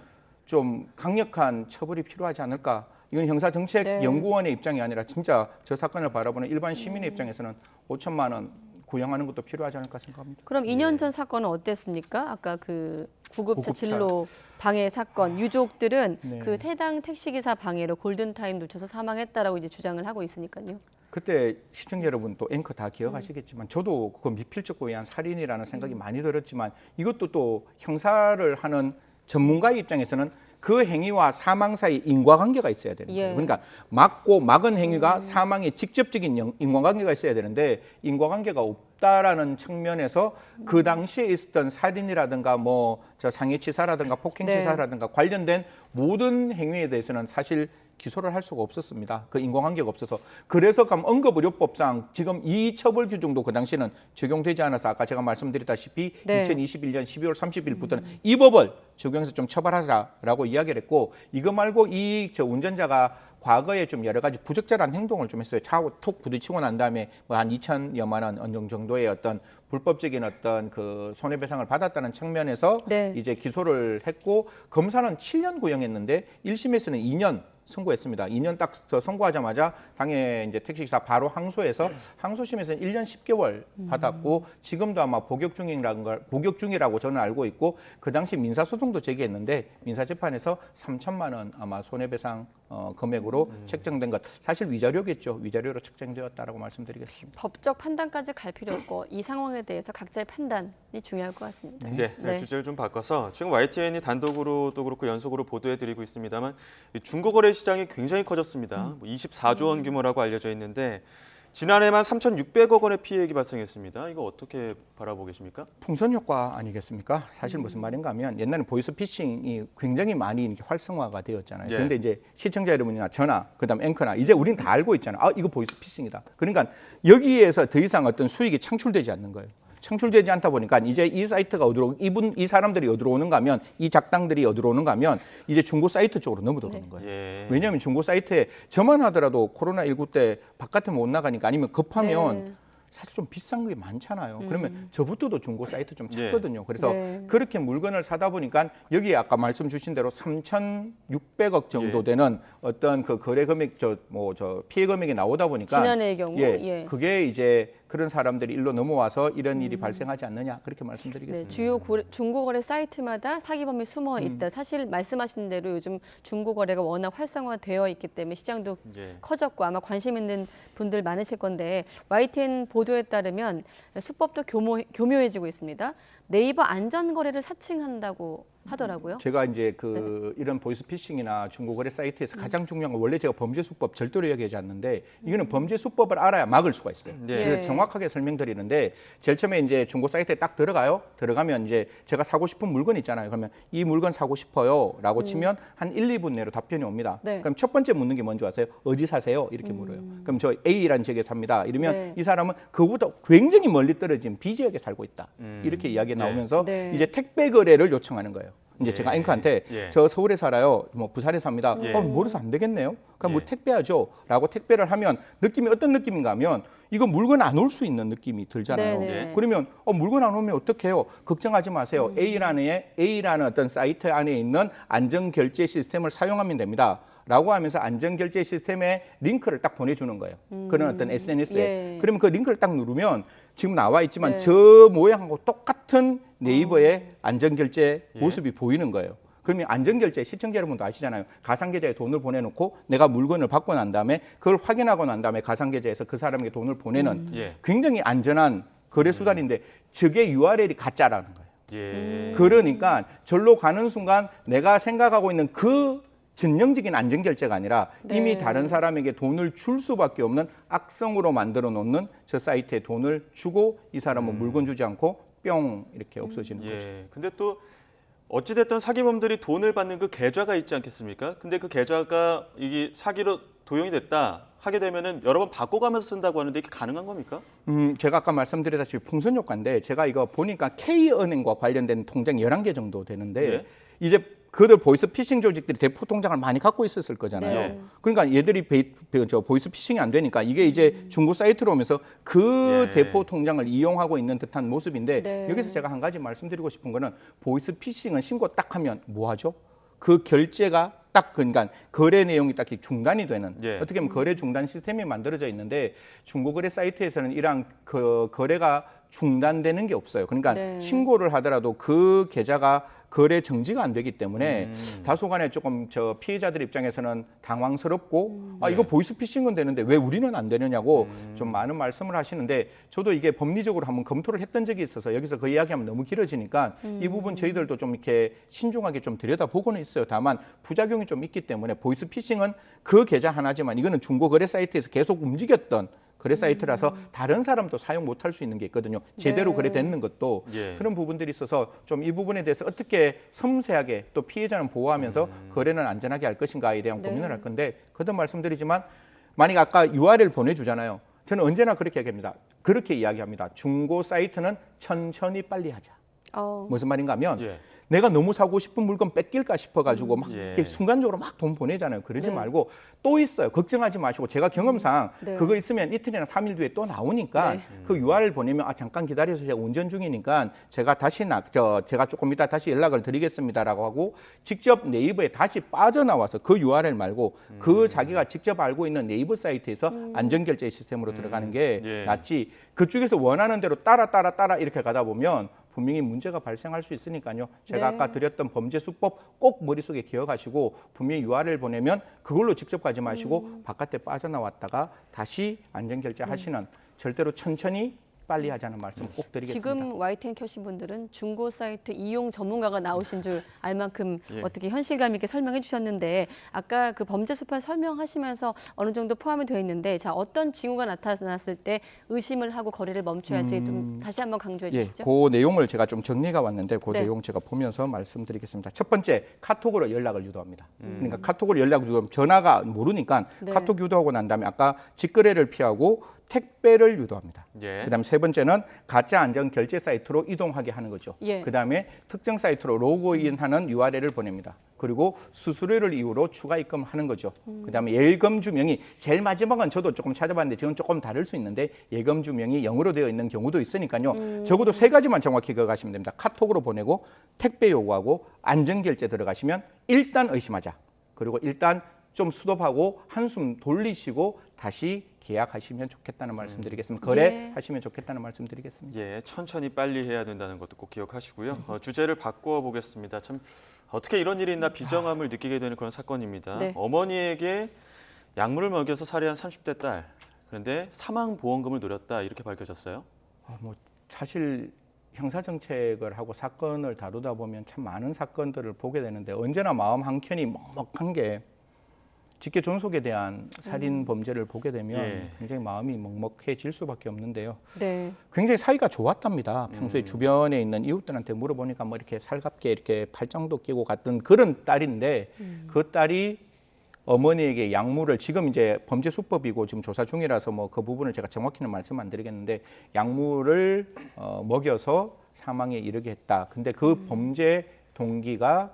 좀 강력한 처벌이 필요하지 않을까. 이건 형사정책연구원의 입장이 아니라 진짜 저 사건을 바라보는 일반 시민의 입장에서는 5천만 원 구형하는 것도 필요하지 않을까 생각합니다. 그럼 2년 전 사건은 어땠습니까? 아까 그 구급차 진로 방해 사건 유족들은 그 해당 택시기사 방해로 골든타임 놓쳐서 사망했다라고 이제 주장을 하고 있으니까요. 그때 시청자 여러분 또 앵커 다 기억하시겠지만 저도 그거 미필적 고의한 살인이라는 생각이 많이 들었지만 이것도 또 형사를 하는 전문가의 입장에서는 그 행위와 사망 사이 인과관계가 있어야 되는 거예요. 그러니까 막은 행위가 사망에 직접적인 인과관계가 있어야 되는데 인과관계가 없다라는 측면에서 그 당시에 있었던 살인이라든가 뭐 저 상해치사라든가 폭행치사라든가 관련된 모든 행위에 대해서는 사실 기소를 할 수가 없었습니다. 그 인과관계가 없어서. 그래서 언급의료법상 지금 이 처벌 규정도 그 당시에는 적용되지 않아서 아까 제가 말씀드렸다시피 2021년 12월 30일부터는 이 법을 적용해서 좀 처벌하자라고 이야기를 했고 이거 말고 저 운전자가 과거에 좀 여러 가지 부적절한 행동을 좀 했어요. 차하고 툭 부딪히고 난 다음에 뭐 한 2천여만 원 정도의 어떤 불법적인 어떤 그 손해배상을 받았다는 측면에서 이제 기소를 했고 검사는 7년 구형했는데 1심에서는 2년 선고했습니다. 2년 딱 선고하자마자 당해 이제 택시기사 바로 항소해서 항소심에서는 1년 10개월 받았고 지금도 아마 복역 중이라고 저는 알고 있고 그 당시 민사소송도 제기했는데 민사재판에서 3천만 원 아마 손해배상 금액으로 책정된 것 사실 위자료겠죠. 위자료로 책정되었다라고 말씀드리겠습니다. 법적 판단까지 갈 필요 없고 이 상황에 대해서 각자의 판단이 중요할 것 같습니다. 주제를 좀 바꿔서 지금 YTN이 단독으로도 그렇고 연속으로 보도해드리고 있습니다만 중고거래 시장이 굉장히 커졌습니다. 24조 원 규모라고 알려져 있는데 지난해만 3,600억 원의 피해액이 발생했습니다. 이거 어떻게 바라보고 계십니까? 풍선 효과 아니겠습니까? 사실 무슨 말인가 하면 옛날에 보이스피싱이 굉장히 많이 이렇게 활성화가 되었잖아요. 그런데 이제 시청자 여러분이나 저나 그다음 앵커나 이제 우리는 다 알고 있잖아요. 이거 보이스피싱이다. 그러니까 여기에서 더 이상 어떤 수익이 창출되지 않는 거예요. 창출되지 않다 보니까 이제 이 사이트가 어디로 이 사람들이 어디로 오는가 하면 이 작당들이 어디로 오는가 하면 이제 중고 사이트 쪽으로 넘어들어오는 거예요. 왜냐하면 중고 사이트에 저만 하더라도 코로나19 때 바깥에 못 나가니까 아니면 급하면 사실 좀 비싼 게 많잖아요. 그러면 저부터도 중고 사이트 좀 찾거든요. 그래서 그렇게 물건을 사다 보니까 여기 아까 말씀 주신 대로 3,600억 정도 되는 어떤 그 거래 금액 저 피해 금액이 나오다 보니까 지난해의 경우 그게 이제 그런 사람들이 일로 넘어와서 이런 일이 발생하지 않느냐 그렇게 말씀드리겠습니다. 주요 중고거래 사이트마다 사기범이 숨어 있다. 사실 말씀하신 대로 요즘 중고거래가 워낙 활성화되어 있기 때문에 시장도 커졌고 아마 관심 있는 분들 많으실 건데 YTN 보도에 따르면 수법도 교묘해지고 있습니다. 네이버 안전거래를 사칭한다고 하더라고요. 제가 이제 이런 보이스피싱이나 중고거래 사이트에서 가장 중요한 건 원래 제가 범죄 수법 절대로 얘기하지 않는데 이거는 범죄 수법을 알아야 막을 수가 있어요. 그래서 정확하게 설명드리는데 제일 처음에 이제 중고 사이트에 딱 들어가요. 들어가면 이제 제가 사고 싶은 물건 있잖아요. 그러면 이 물건 사고 싶어요라고 치면 한 1, 2분 내로 답변이 옵니다. 그럼 첫 번째 묻는 게 뭔지 아세요? 어디 사세요? 이렇게 물어요. 그럼 저 A라는 지역에 삽니다. 이러면 이 사람은 그보다 굉장히 멀리 떨어진 B 지역에 살고 있다. 이렇게 이야기 나오면서 이제 택배 거래를 요청하는 거예요. 이제 제가 앵커한테 저 서울에 살아요, 뭐 부산에 삽니다. 멀어서 안 되겠네요. 그럼 뭐 택배하죠.라고 택배를 하면 느낌이 어떤 느낌인가 하면 이거 물건 안 올 수 있는 느낌이 들잖아요. 그러면 물건 안 오면 어떡해요? 걱정하지 마세요. A라는 어떤 사이트 안에 있는 안전결제 시스템을 사용하면 됩니다. 라고 하면서 안전결제 시스템에 링크를 딱 보내주는 거예요. 그런 어떤 SNS에. 그러면 그 링크를 딱 누르면 지금 나와 있지만 저 모양하고 똑같은 네이버의 안전결제 모습이 보이는 거예요. 그러면 안전결제 시청자 여러분도 아시잖아요. 가상계좌에 돈을 보내놓고 내가 물건을 받고 난 다음에 그걸 확인하고 난 다음에 가상계좌에서 그 사람에게 돈을 보내는 굉장히 안전한 거래 수단인데 저게 URL이 가짜라는 거예요. 그러니까 절로 가는 순간 내가 생각하고 있는 그 전형적인 안전결제가 아니라 이미 다른 사람에게 돈을 줄 수밖에 없는 악성으로 만들어 놓는 저 사이트에 돈을 주고 이 사람은 물건 주지 않고 뿅 이렇게 없어지는 거죠. 근데 또 어찌됐든 사기범들이 돈을 받는 그 계좌가 있지 않겠습니까? 근데 그 계좌가 이게 사기로 도용이 됐다 하게 되면은 여러 번 바꿔가면서 쓴다고 하는데 이게 가능한 겁니까? 제가 아까 말씀드렸다시피 풍선 효과인데 제가 이거 보니까 K은행과 관련된 통장 11개 정도 되는데 이제 그들 보이스피싱 조직들이 대포 통장을 많이 갖고 있었을 거잖아요. 그러니까 얘들이 보이스피싱이 안 되니까 이게 이제 중고 사이트로 오면서 그 대포 통장을 이용하고 있는 듯한 모습인데 여기서 제가 한 가지 말씀드리고 싶은 거는 보이스피싱은 신고 딱 하면 뭐 하죠? 그 결제가 딱 그러니까 거래 내용이 딱 중단이 되는 어떻게 보면 거래 중단 시스템이 만들어져 있는데 중고거래 사이트에서는 이러한 그 거래가 중단되는 게 없어요. 그러니까 신고를 하더라도 그 계좌가 거래 정지가 안 되기 때문에 다소간에 조금 저 피해자들 입장에서는 당황스럽고 이거 보이스피싱은 되는데 왜 우리는 안 되느냐고 좀 많은 말씀을 하시는데 저도 이게 법리적으로 한번 검토를 했던 적이 있어서 여기서 그 이야기하면 너무 길어지니까 이 부분 저희들도 좀 이렇게 신중하게 좀 들여다보고는 있어요. 다만 부작용이 좀 있기 때문에 보이스피싱은 그 계좌 하나지만 이거는 중고거래 사이트에서 계속 움직였던 거래 사이트라서 다른 사람도 사용 못할 수 있는 게 있거든요. 제대로 거래되는 것도 그런 부분들이 있어서 좀 이 부분에 대해서 어떻게 섬세하게 또 피해자는 보호하면서 거래는 안전하게 할 것인가에 대한 고민을 할 건데 거듭 말씀드리지만 만약 아까 URL 보내주잖아요. 저는 언제나 그렇게 얘기합니다. 그렇게 이야기합니다. 중고 사이트는 천천히 빨리 하자. 무슨 말인가 하면 내가 너무 사고 싶은 물건 뺏길까 싶어가지고 막 이렇게 순간적으로 막 돈 보내잖아요. 그러지 말고 또 있어요. 걱정하지 마시고 제가 경험상 그거 있으면 이틀이나 3일 뒤에 또 나오니까 그 URL 보내면 잠깐 기다려서 제가 운전 중이니까 제가 다시 제가 조금 이따 다시 연락을 드리겠습니다라고 하고 직접 네이버에 다시 빠져나와서 그 URL 말고 그 자기가 직접 알고 있는 네이버 사이트에서 안전결제 시스템으로 들어가는 게 낫지 그쪽에서 원하는 대로 따라 이렇게 가다 보면 분명히 문제가 발생할 수 있으니까요. 제가 아까 드렸던 범죄 수법 꼭 머릿속에 기억하시고 분명히 URL 보내면 그걸로 직접 가지 마시고 바깥에 빠져나왔다가 다시 안전결제 하시는 절대로 천천히 빨리 하자는 말씀 꼭 드리겠습니다. 지금 YTN 켜신 분들은 중고 사이트 이용 전문가가 나오신 줄 알 만큼 어떻게 현실감 있게 설명해 주셨는데 아까 그 범죄 수법 설명하시면서 어느 정도 포함이 되어 있는데 자 어떤 징후가 나타났을 때 의심을 하고 거래를 멈춰야 할지 좀 다시 한번 강조해 주시죠. 그 내용을 제가 좀 정리가 왔는데 그 내용 제가 보면서 말씀드리겠습니다. 첫 번째 카톡으로 연락을 유도합니다. 그러니까 카톡으로 연락을 유도하면 전화가 모르니까 카톡 유도하고 난 다음에 아까 직거래를 피하고 택배를 유도합니다. 그다음 세 번째는 가짜 안전 결제 사이트로 이동하게 하는 거죠. 그다음에 특정 사이트로 로그인하는 URL을 보냅니다. 그리고 수수료를 이유로 추가 입금하는 거죠. 그다음에 예금 주명이 제일 마지막은 저도 조금 찾아봤는데 저는 조금 다를 수 있는데 예금 주명이 영어로 되어 있는 경우도 있으니까요. 적어도 세 가지만 정확히 기억하시면 됩니다. 카톡으로 보내고 택배 요구하고 안전 결제 들어가시면 일단 의심하자. 그리고 일단 좀 스톱하고 한숨 돌리시고 다시 계약하시면 좋겠다는 말씀드리겠습니다. 거래하시면 좋겠다는 말씀드리겠습니다. 천천히 빨리 해야 된다는 것도 꼭 기억하시고요. 주제를 바꿔 보겠습니다. 참 어떻게 이런 일이 있나 비정함을 느끼게 되는 그런 사건입니다. 어머니에게 약물을 먹여서 살해한 30대 딸. 그런데 사망 보험금을 노렸다 이렇게 밝혀졌어요. 사실 형사정책을 하고 사건을 다루다 보면 참 많은 사건들을 보게 되는데 언제나 마음 한켠이 먹먹한 게 직계 존속에 대한 살인 범죄를 보게 되면 굉장히 마음이 먹먹해질 수밖에 없는데요. 네. 굉장히 사이가 좋았답니다. 평소에 주변에 있는 이웃들한테 물어보니까 뭐 이렇게 살갑게 이렇게 팔짱도 끼고 갔던 그런 딸인데 그 딸이 어머니에게 약물을 지금 이제 범죄 수법이고 지금 조사 중이라서 뭐 그 부분을 제가 정확히는 말씀 안 드리겠는데 약물을 먹여서 사망에 이르게 했다. 근데 그 범죄 동기가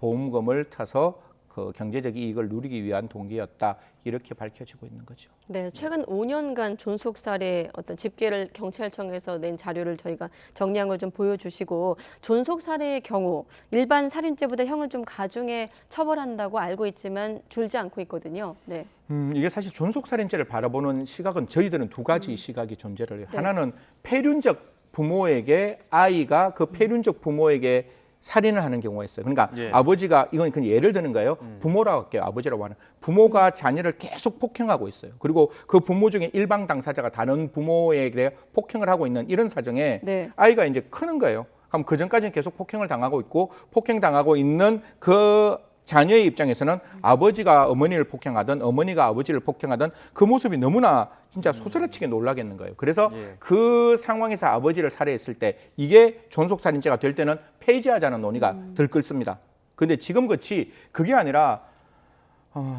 보험금을 타서 그 경제적 이익을 누리기 위한 동기였다. 이렇게 밝혀지고 있는 거죠. 네, 최근 5년간 존속 살해 어떤 집계를 경찰청에서 낸 자료를 저희가 정리한 걸 좀 보여주시고 존속 살해의 경우 일반 살인죄보다 형을 좀 가중해 처벌한다고 알고 있지만 줄지 않고 있거든요. 네. 이게 사실 존속 살인죄를 바라보는 시각은 저희들은 두 가지 시각이 존재를 해요. 하나는 폐륜적 부모에게 아이가 그 폐륜적 부모에게 살인을 하는 경우가 있어요. 그러니까 아버지가 이건 그냥 예를 드는 거예요. 부모라고 할게요. 아버지라고 하는 부모가 자녀를 계속 폭행하고 있어요. 그리고 그 부모 중에 일방 당사자가 다른 부모에게 폭행을 하고 있는 이런 사정에 아이가 이제 크는 거예요. 그럼 그 전까지는 계속 폭행을 당하고 있고 폭행당하고 있는 그 자녀의 입장에서는 아버지가 어머니를 폭행하든 어머니가 아버지를 폭행하든 그 모습이 너무나 진짜 소스라치게 놀라겠는 거예요. 그래서 그 상황에서 아버지를 살해했을 때 이게 존속살인죄가 될 때는 폐지하자는 논의가 들끓습니다. 그런데 지금같이 그게 아니라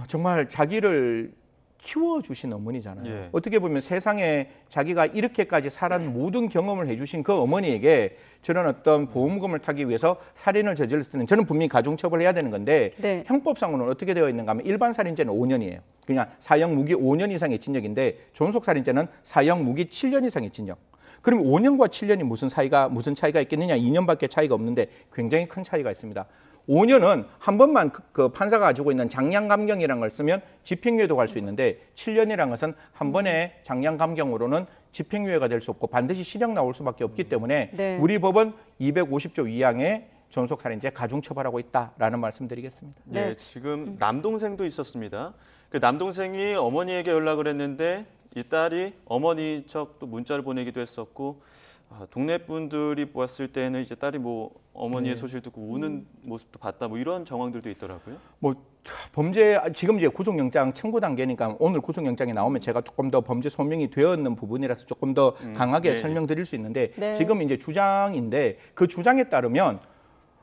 정말 자기를 키워주신 어머니잖아요. 어떻게 보면 세상에 자기가 이렇게까지 살아온 모든 경험을 해주신 그 어머니에게 저는 어떤 보험금을 타기 위해서 살인을 저질렀을 때는 저는 분명히 가중처벌해야 되는 건데 형법상으로는 어떻게 되어 있는가 하면 일반 살인죄는 5년이에요. 그냥 사형 무기 5년 이상의 징역인데 존속살인죄는 사형 무기 7년 이상의 징역. 그럼 5년과 7년이 무슨 차이가 있겠느냐? 2년밖에 차이가 없는데 굉장히 큰 차이가 있습니다. 5년은 한 번만 그 판사가 가지고 있는 장량감경이라는 걸 쓰면 집행유예도 갈 수 있는데 7년이라는 것은 한 번의 장량감경으로는 집행유예가 될 수 없고 반드시 실형 나올 수밖에 없기 때문에 우리 법은 250조 2항에 존속살인죄 가중처벌하고 있다라는 말씀드리겠습니다. 네, 지금 남동생도 있었습니다. 그 남동생이 어머니에게 연락을 했는데 이 딸이 어머니 척 또 문자를 보내기도 했었고 동네 분들이 보았을 때는 이제 딸이 뭐 어머니의 소식을 듣고 우는 모습도 봤다 뭐 이런 정황들도 있더라고요. 뭐 범죄 지금 이제 구속영장 청구 단계니까 오늘 구속영장이 나오면 제가 조금 더 범죄 소명이 되어 있는 부분이라서 조금 더 강하게 설명드릴 수 있는데 지금 이제 주장인데 그 주장에 따르면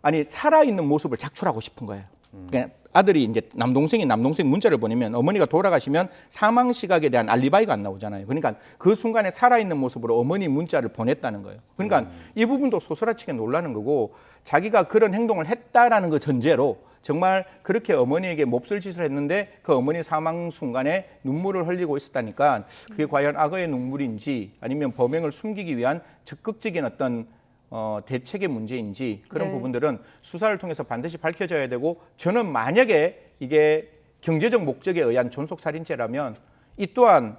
아니 살아있는 모습을 작출하고 싶은 거예요. 그러니까 아들이 이제 남동생 문자를 보내면 어머니가 돌아가시면 사망 시각에 대한 알리바이가 안 나오잖아요. 그러니까 그 순간에 살아있는 모습으로 어머니 문자를 보냈다는 거예요. 그러니까 이 부분도 소스라치게 놀라는 거고 자기가 그런 행동을 했다라는 그 전제로 정말 그렇게 어머니에게 몹쓸 짓을 했는데 그 어머니 사망 순간에 눈물을 흘리고 있었다니까 그게 과연 악어의 눈물인지 아니면 범행을 숨기기 위한 적극적인 어떤 대책의 문제인지 그런 부분들은 수사를 통해서 반드시 밝혀져야 되고 저는 만약에 이게 경제적 목적에 의한 존속살인죄라면 이 또한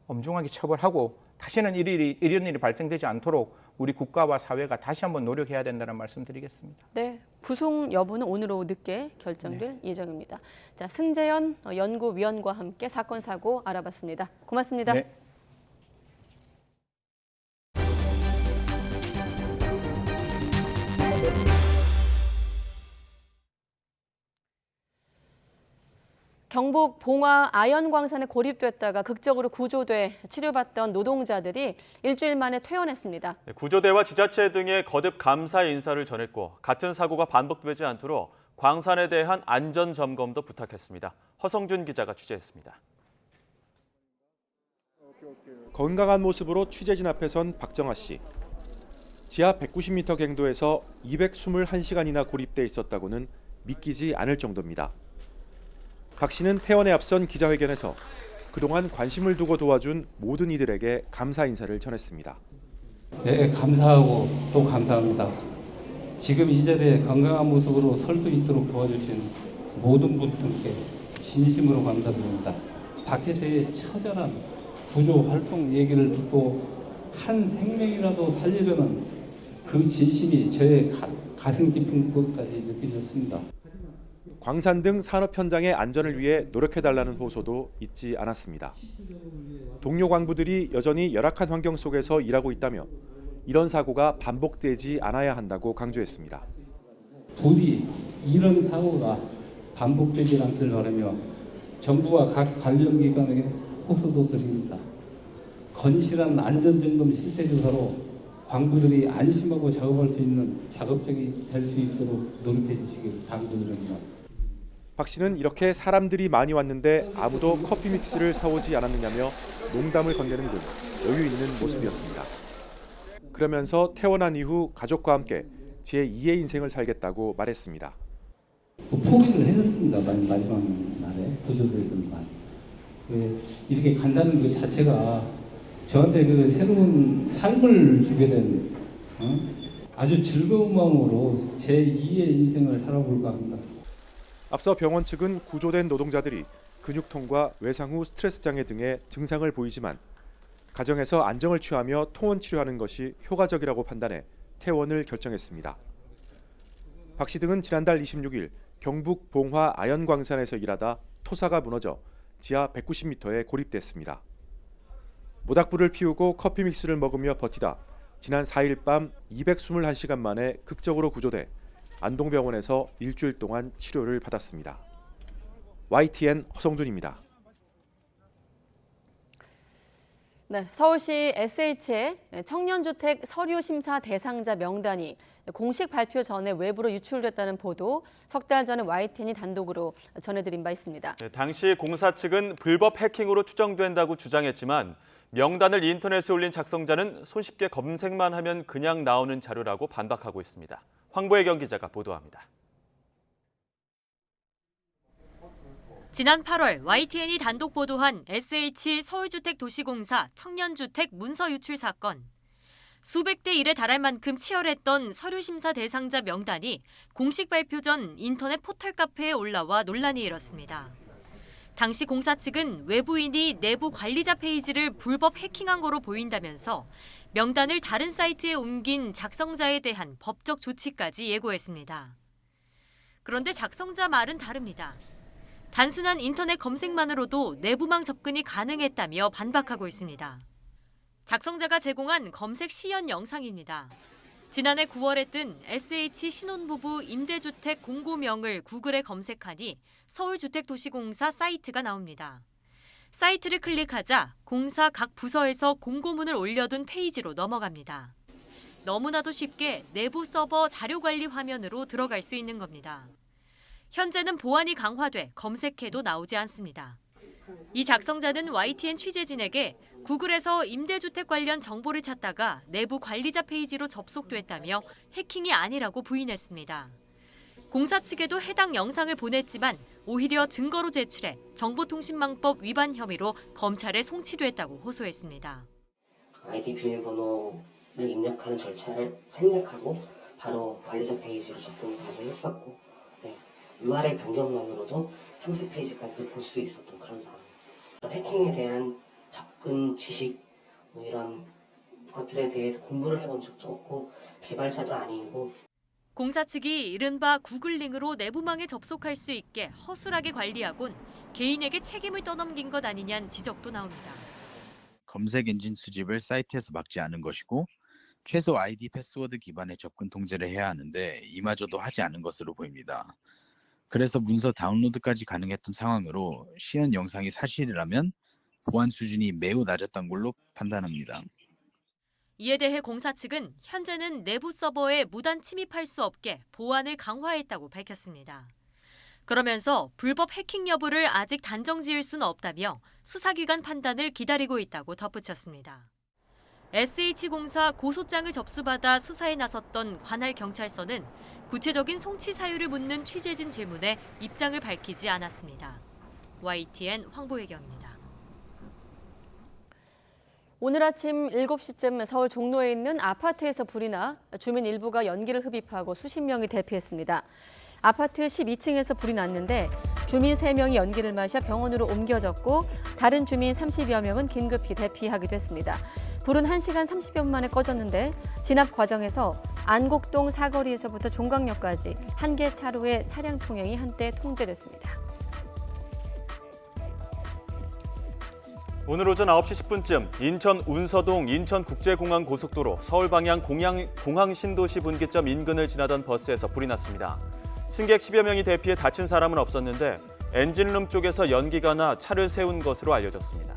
엄중하게 처벌하고 다시는 이런 일이 발생되지 않도록 우리 국가와 사회가 다시 한번 노력해야 된다는 말씀드리겠습니다. 네, 구속 여부는 오늘 오후 늦게 결정될 예정입니다. 자, 승재현 연구위원과 함께 사건 사고 알아봤습니다. 고맙습니다. 네. 경북 봉화 아연광산에 고립됐다가 극적으로 구조돼 치료받던 노동자들이 일주일 만에 퇴원했습니다. 구조대와 지자체 등의 거듭 감사 인사를 전했고 같은 사고가 반복되지 않도록 광산에 대한 안전 점검도 부탁했습니다. 허성준 기자가 취재했습니다. 건강한 모습으로 취재진 앞에 선 박정아 씨. 지하 190m 갱도에서 221시간이나 고립돼 있었다고는 믿기지 않을 정도입니다. 박 씨는 퇴원에 앞선 기자회견에서 그동안 관심을 두고 도와준 모든 이들에게 감사 인사를 전했습니다. 네, 감사하고 또 감사합니다. 지금 이 자리에 건강한 모습으로 설 수 있도록 도와주신 모든 분들께 진심으로 감사드립니다. 밖에서의 처절한 구조 활동 얘기를 듣고 한 생명이라도 살리려는 그 진심이 저의 가슴 깊은 곳까지 느껴졌습니다. 광산 등 산업 현장의 안전을 위해 노력해달라는 호소도 잊지 않았습니다. 동료 광부들이 여전히 열악한 환경 속에서 일하고 있다며 이런 사고가 반복되지 않아야 한다고 강조했습니다. 부디 이런 사고가 반복되지 않길 바라며 정부와 각 관련 기관에게 호소도 드립니다. 건실한 안전점검 실태 조사로 광부들이 안심하고 작업할 수 있는 작업장이 될 수 있도록 노력해 주시길 당부드립니다. 박 씨는 이렇게 사람들이 많이 왔는데 아무도 커피 믹스를 사오지 않았느냐며 농담을 건네는 등 여유 있는 모습이었습니다. 그러면서 퇴원한 이후 가족과 함께 제2의 인생을 살겠다고 말했습니다. 포기를 했었습니다. 마지막 날에 구조조에서만. 이렇게 간다는 그 자체가 저한테 그 새로운 삶을 주게 된 아주 즐거운 마음으로 제2의 인생을 살아볼까 합니다. 앞서 병원 측은 구조된 노동자들이 근육통과 외상 후 스트레스 장애 등의 증상을 보이지만 가정에서 안정을 취하며 통원 치료하는 것이 효과적이라고 판단해 퇴원을 결정했습니다. 박 씨 등은 지난달 26일 경북 봉화 아연광산에서 일하다 토사가 무너져 지하 190m에 고립됐습니다. 모닥불을 피우고 커피 믹스를 먹으며 버티다 지난 4일 밤 221시간 만에 극적으로 구조돼 안동병원에서 일주일 동안 치료를 받았습니다. YTN 허성준입니다. 네, 서울시 SH의 청년주택 서류심사 대상자 명단이 공식 발표 전에 외부로 유출됐다는 보도, 석 달 전에 YTN이 단독으로 전해드린 바 있습니다. 네, 당시 공사 측은 불법 해킹으로 추정된다고 주장했지만 명단을 인터넷에 올린 작성자는 손쉽게 검색만 하면 그냥 나오는 자료라고 반박하고 있습니다. 황보혜경 기자가 보도합니다. 지난 8월 YTN이 단독 보도한 SH 서울주택도시공사 청년주택 문서 유출 사건. 수백 대 1에 달할 만큼 치열했던 서류심사 대상자 명단이 공식 발표 전 인터넷 포털 카페에 올라와 논란이 일었습니다. 당시 공사 측은 외부인이 내부 관리자 페이지를 불법 해킹한 거로 보인다면서 명단을 다른 사이트에 옮긴 작성자에 대한 법적 조치까지 예고했습니다. 그런데 작성자 말은 다릅니다. 단순한 인터넷 검색만으로도 내부망 접근이 가능했다며 반박하고 있습니다. 작성자가 제공한 검색 시연 영상입니다. 지난해 9월에 뜬 SH 신혼부부 임대주택 공고명을 구글에 검색하니 서울주택도시공사 사이트가 나옵니다. 사이트를 클릭하자 공사 각 부서에서 공고문을 올려둔 페이지로 넘어갑니다. 너무나도 쉽게 내부 서버 자료관리 화면으로 들어갈 수 있는 겁니다. 현재는 보안이 강화돼 검색해도 나오지 않습니다. 이 작성자는 YTN 취재진에게 구글에서 임대주택 관련 정보를 찾다가 내부 관리자 페이지로 접속됐다며 해킹이 아니라고 부인했습니다. 공사 측에도 해당 영상을 보냈지만 오히려 증거로 제출해 정보통신망법 위반 혐의로 검찰에 송치됐다고 호소했습니다. 아이디 비밀번호를 입력하는 절차를 생략하고 바로 관리자 페이지로 접근을 했었고 URL 변경만으로도 상세 페이지까지 볼 수 있었던 그런 상황. 해킹에 대한 접근 지식 이런 것들에 대해서 공부를 해본 적도 없고 개발자도 아니고. 공사 측이 이른바 구글링으로 내부망에 접속할 수 있게 허술하게 관리하곤 개인에게 책임을 떠넘긴 것 아니냐는 지적도 나옵니다. 검색 엔진 수집을 사이트에서 막지 않은 것이고 최소 아이디 패스워드 기반의 접근 통제를 해야 하는데 이마저도 하지 않은 것으로 보입니다. 그래서 문서 다운로드까지 가능했던 상황으로 시연 영상이 사실이라면 보안 수준이 매우 낮았던 걸로 판단합니다. 이에 대해 공사 측은 현재는 내부 서버에 무단 침입할 수 없게 보안을 강화했다고 밝혔습니다. 그러면서 불법 해킹 여부를 아직 단정 지을 수는 없다며 수사기관 판단을 기다리고 있다고 덧붙였습니다. SH공사 고소장을 접수받아 수사에 나섰던 관할 경찰서는 구체적인 송치 사유를 묻는 취재진 질문에 입장을 밝히지 않았습니다. YTN 황보혜경입니다. 오늘 아침 7시쯤 서울 종로에 있는 아파트에서 불이 나 주민 일부가 연기를 흡입하고 수십 명이 대피했습니다. 아파트 12층에서 불이 났는데 주민 3명이 연기를 마셔 병원으로 옮겨졌고 다른 주민 30여 명은 긴급히 대피하기도 했습니다. 불은 1시간 30여 분 만에 꺼졌는데 진압 과정에서 안곡동 사거리에서부터 종강역까지 한 개 차로의 차량 통행이 한때 통제됐습니다. 오늘 오전 9시 10분쯤 인천 운서동 인천국제공항 고속도로 서울 방향 공항 신도시 분기점 인근을 지나던 버스에서 불이 났습니다. 승객 10여 명이 대피해 다친 사람은 없었는데 엔진룸 쪽에서 연기가 나 차를 세운 것으로 알려졌습니다.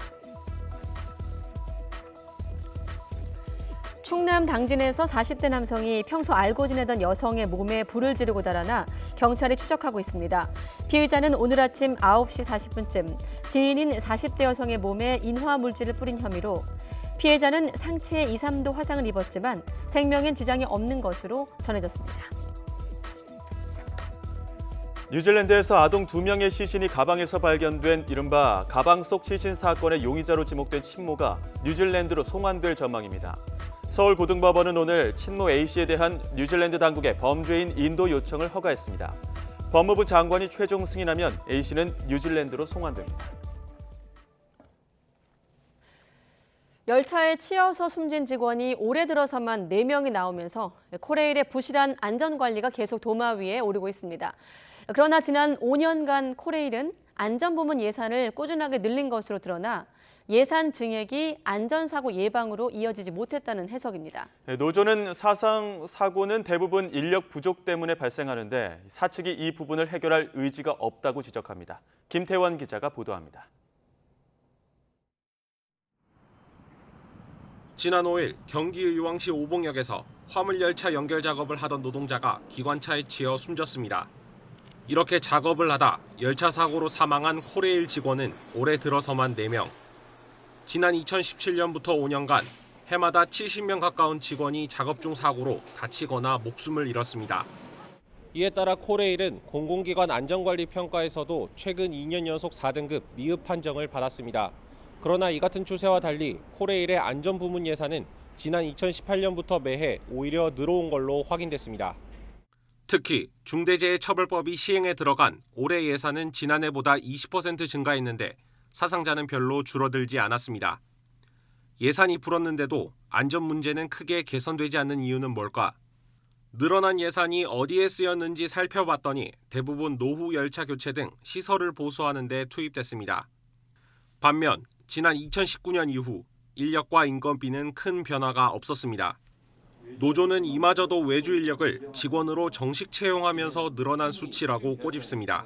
충남 당진에서 40대 남성이 평소 알고 지내던 여성의 몸에 불을 지르고 달아나 경찰이 추적하고 있습니다. 피의자는 오늘 아침 9시 40분쯤 지인인 40대 여성의 몸에 인화 물질을 뿌린 혐의로 피해자는 상체에 2, 3도 화상을 입었지만 생명엔 지장이 없는 것으로 전해졌습니다. 뉴질랜드에서 아동 2명의 시신이 가방에서 발견된 이른바 가방 속 시신 사건의 용의자로 지목된 친모가 뉴질랜드로 송환될 전망입니다. 서울고등법원은 오늘 친모 A씨에 대한 뉴질랜드 당국의 범죄인 인도 요청을 허가했습니다. 법무부 장관이 최종 승인하면 A씨는 뉴질랜드로 송환됩니다. 열차에 치여서 숨진 직원이 올해 들어서만 4명이 나오면서 코레일의 부실한 안전관리가 계속 도마 위에 오르고 있습니다. 그러나 지난 5년간 코레일은 안전부문 예산을 꾸준하게 늘린 것으로 드러나 예산 증액이 안전사고 예방으로 이어지지 못했다는 해석입니다. 노조는 사고는 대부분 인력 부족 때문에 발생하는데 사측이 이 부분을 해결할 의지가 없다고 지적합니다. 김태원 기자가 보도합니다. 지난 5일 경기 의왕시 오봉역에서 화물열차 연결 작업을 하던 노동자가 기관차에 치여 숨졌습니다. 이렇게 작업을 하다 열차 사고로 사망한 코레일 직원은 올해 들어서만 4명. 지난 2017년부터 5년간 해마다 70명 가까운 직원이 작업 중 사고로 다치거나 목숨을 잃었습니다. 이에 따라 코레일은 공공기관 안전관리 평가에서도 최근 2년 연속 4등급 미흡 판정을 받았습니다. 그러나 이 같은 추세와 달리 코레일의 안전부문 예산은 지난 2018년부터 매해 오히려 늘어온 걸로 확인됐습니다. 특히 중대재해처벌법이 시행에 들어간 올해 예산은 지난해보다 20% 증가했는데 사상자는 별로 줄어들지 않았습니다. 예산이 불었는데도 안전 문제는 크게 개선되지 않는 이유는 뭘까? 늘어난 예산이 어디에 쓰였는지 살펴봤더니 대부분 노후 열차 교체 등 시설을 보수하는 데 투입됐습니다. 반면 지난 2019년 이후 인력과 인건비는 큰 변화가 없었습니다. 노조는 이마저도 외주 인력을 직원으로 정식 채용하면서 늘어난 수치라고 꼬집습니다.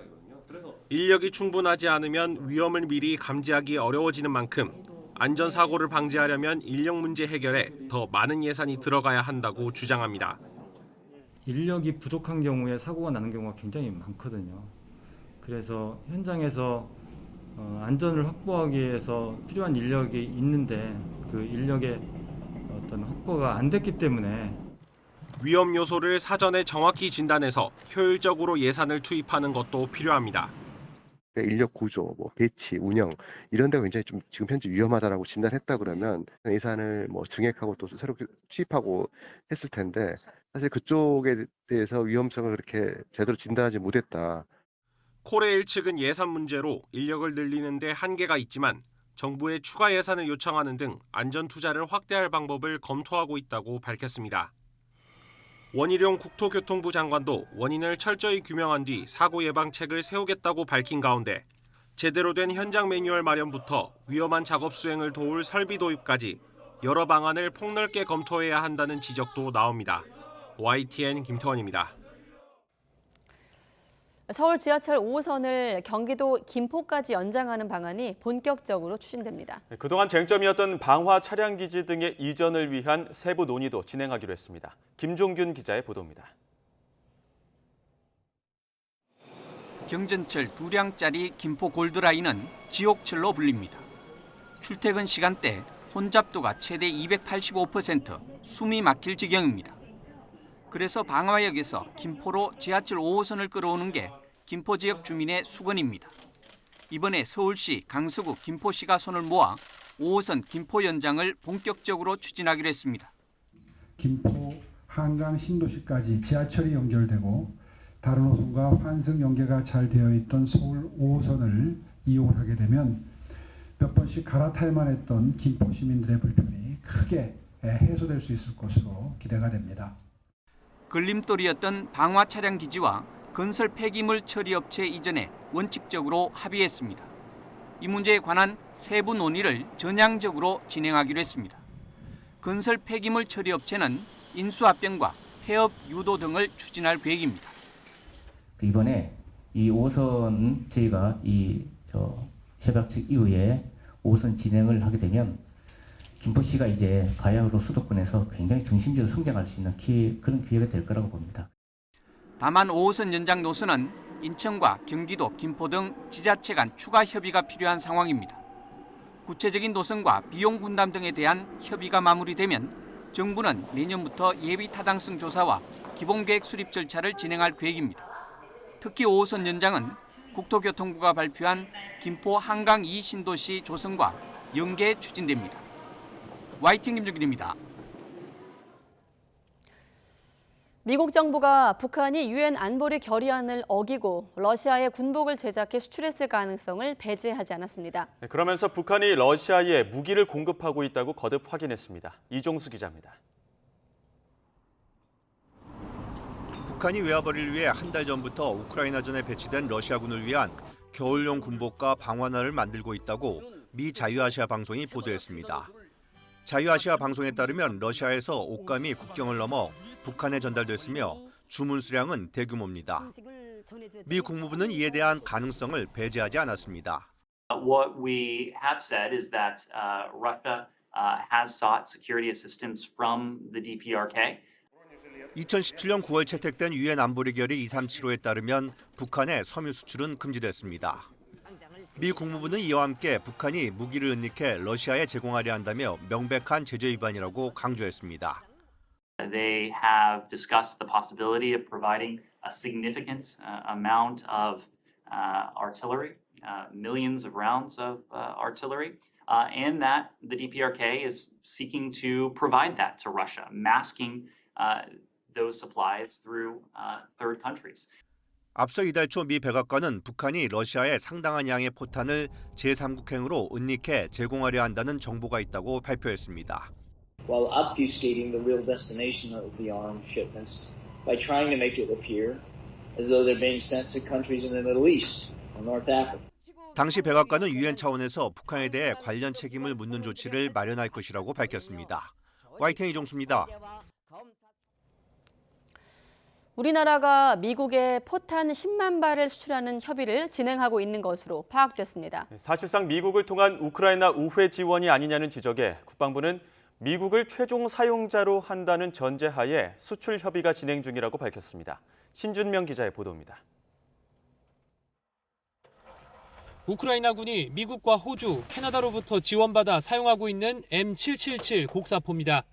인력이 충분하지 않으면 위험을 미리 감지하기 어려워지는 만큼 안전사고를 방지하려면 인력 문제 해결에 더 많은 예산이 들어가야 한다고 주장합니다. 인력이 부족한 경우에 사고가 나는 경우가 굉장히 많거든요. 그래서 현장에서 안전을 확보하기 위해서 필요한 인력이 있는데 그 인력의 어떤 확보가 안 됐기 때문에 위험 요소를 사전에 정확히 진단해서 효율적으로 예산을 투입하는 것도 필요합니다. 인력 구조, 배치, 운영 이런 데가 굉장히 좀 지금 현재 위험하다라고 진단했다 그러면 예산을 증액하고 또 새롭게 투입하고 했을 텐데 사실 그쪽에 대해서 위험성을 그렇게 제대로 진단하지 못했다. 코레일 측은 예산 문제로 인력을 늘리는 데 한계가 있지만 정부에 추가 예산을 요청하는 등 안전 투자를 확대할 방법을 검토하고 있다고 밝혔습니다. 원희룡 국토교통부 장관도 원인을 철저히 규명한 뒤 사고 예방책을 세우겠다고 밝힌 가운데 제대로 된 현장 매뉴얼 마련부터 위험한 작업 수행을 도울 설비 도입까지 여러 방안을 폭넓게 검토해야 한다는 지적도 나옵니다. YTN 김태원입니다. 서울 지하철 5호선을 경기도 김포까지 연장하는 방안이 본격적으로 추진됩니다. 그동안 쟁점이었던 방화 차량 기지 등의 이전을 위한 세부 논의도 진행하기로 했습니다. 김종균 기자의 보도입니다. 경전철 2량짜리 김포 골드라인은 지옥철로 불립니다. 출퇴근 시간대 혼잡도가 최대 285%, 숨이 막힐 지경입니다. 그래서 방화역에서 김포로 지하철 5호선을 끌어오는 게 김포 지역 주민의 수건입니다. 이번에 서울시, 강서구, 김포시가 손을 모아 5호선 김포 연장을 본격적으로 추진하기로 했습니다. 김포, 한강, 신도시까지 지하철이 연결되고 다른 호선과 환승 연계가 잘 되어 있던 서울 5호선을 이용을 하게 되면 몇 번씩 갈아탈만 했던 김포 시민들의 불편이 크게 해소될 수 있을 것으로 기대가 됩니다. 걸림돌이었던 방화 차량 기지와 건설 폐기물 처리 업체 이전에 원칙적으로 합의했습니다. 이 문제에 관한 세부 논의를 전향적으로 진행하기로 했습니다. 건설 폐기물 처리 업체는 인수합병과 폐업 유도 등을 추진할 계획입니다. 이번에 이 5선 저희가 협약 측 이후에 5선 진행을 하게 되면 김포시가 이제 바야흐로 수도권에서 굉장히 중심지로 성장할 수 있는 그런 기회가 될 거라고 봅니다. 다만 5호선 연장 노선은 인천과 경기도, 김포 등 지자체 간 추가 협의가 필요한 상황입니다. 구체적인 노선과 비용 분담 등에 대한 협의가 마무리되면 정부는 내년부터 예비 타당성 조사와 기본계획 수립 절차를 진행할 계획입니다. 특히 5호선 연장은 국토교통부가 발표한 김포 한강 2신도시 조성과 연계에 추진됩니다. YTN 김준길입니다. 미국 정부가 북한이 유엔 안보리 결의안을 어기고 러시아에 군복을 제작해 수출했을 가능성을 배제하지 않았습니다. 그러면서 북한이 러시아에 무기를 공급하고 있다고 거듭 확인했습니다. 이종수 기자입니다. 북한이 외화벌이를 위해 한 달 전부터 우크라이나전에 배치된 러시아군을 위한 겨울용 군복과 방화날을 만들고 있다고 미 자유아시아 방송이 보도했습니다. 자유아시아 방송에 따르면 러시아에서 옷감이 국경을 넘어 북한에 전달됐으며 주문 수량은 대규모입니다. 미 국무부는 이에 대한 가능성을 배제하지 않았습니다. What we have said is that Russia has sought security assistance from the DPRK. 2017년 9월 채택된 유엔 안보리 결의 2375에 따르면 북한의 섬유 수출은 금지됐습니다. 미 국무부는 이와 함께 북한이 무기를 은닉해 러시아에 제공하려 한다며 명백한 제재 위반이라고 강조했습니다. They have discussed the possibility of providing a significant amount of artillery, millions of rounds of artillery, and that the DPRK is seeking to provide that to Russia, masking those supplies through third countries. 앞서 이달 초 미 백악관은 북한이 러시아에 상당한 양의 포탄을 제3국행으로 은닉해 제공하려 한다는 정보가 있다고 발표했습니다. While obfuscating the real destination of the arms shipments by trying to make it appear as though they're being sent to countries in the Middle East or North Africa. 당시 백악관은 유엔 차원에서 북한에 대해 관련 책임을 묻는 조치를 마련할 것이라고 밝혔습니다. YTN 이종수입니다. 우리나라가 미국에 포탄 10만 발을 수출하는 협의를 진행하고 있는 것으로 파악됐습니다. 사실상 미국을 통한 우크라이나 우회 지원이 아니냐는 지적에 국방부는 미국을 최종 사용자로 한다는 전제하에 수출 협의가 진행 중이라고 밝혔습니다. 신준명 기자의 보도입니다. 우크라이나군이 미국과 호주, 캐나다로부터 지원받아 사용하고 있는 M777 곡사포입니다.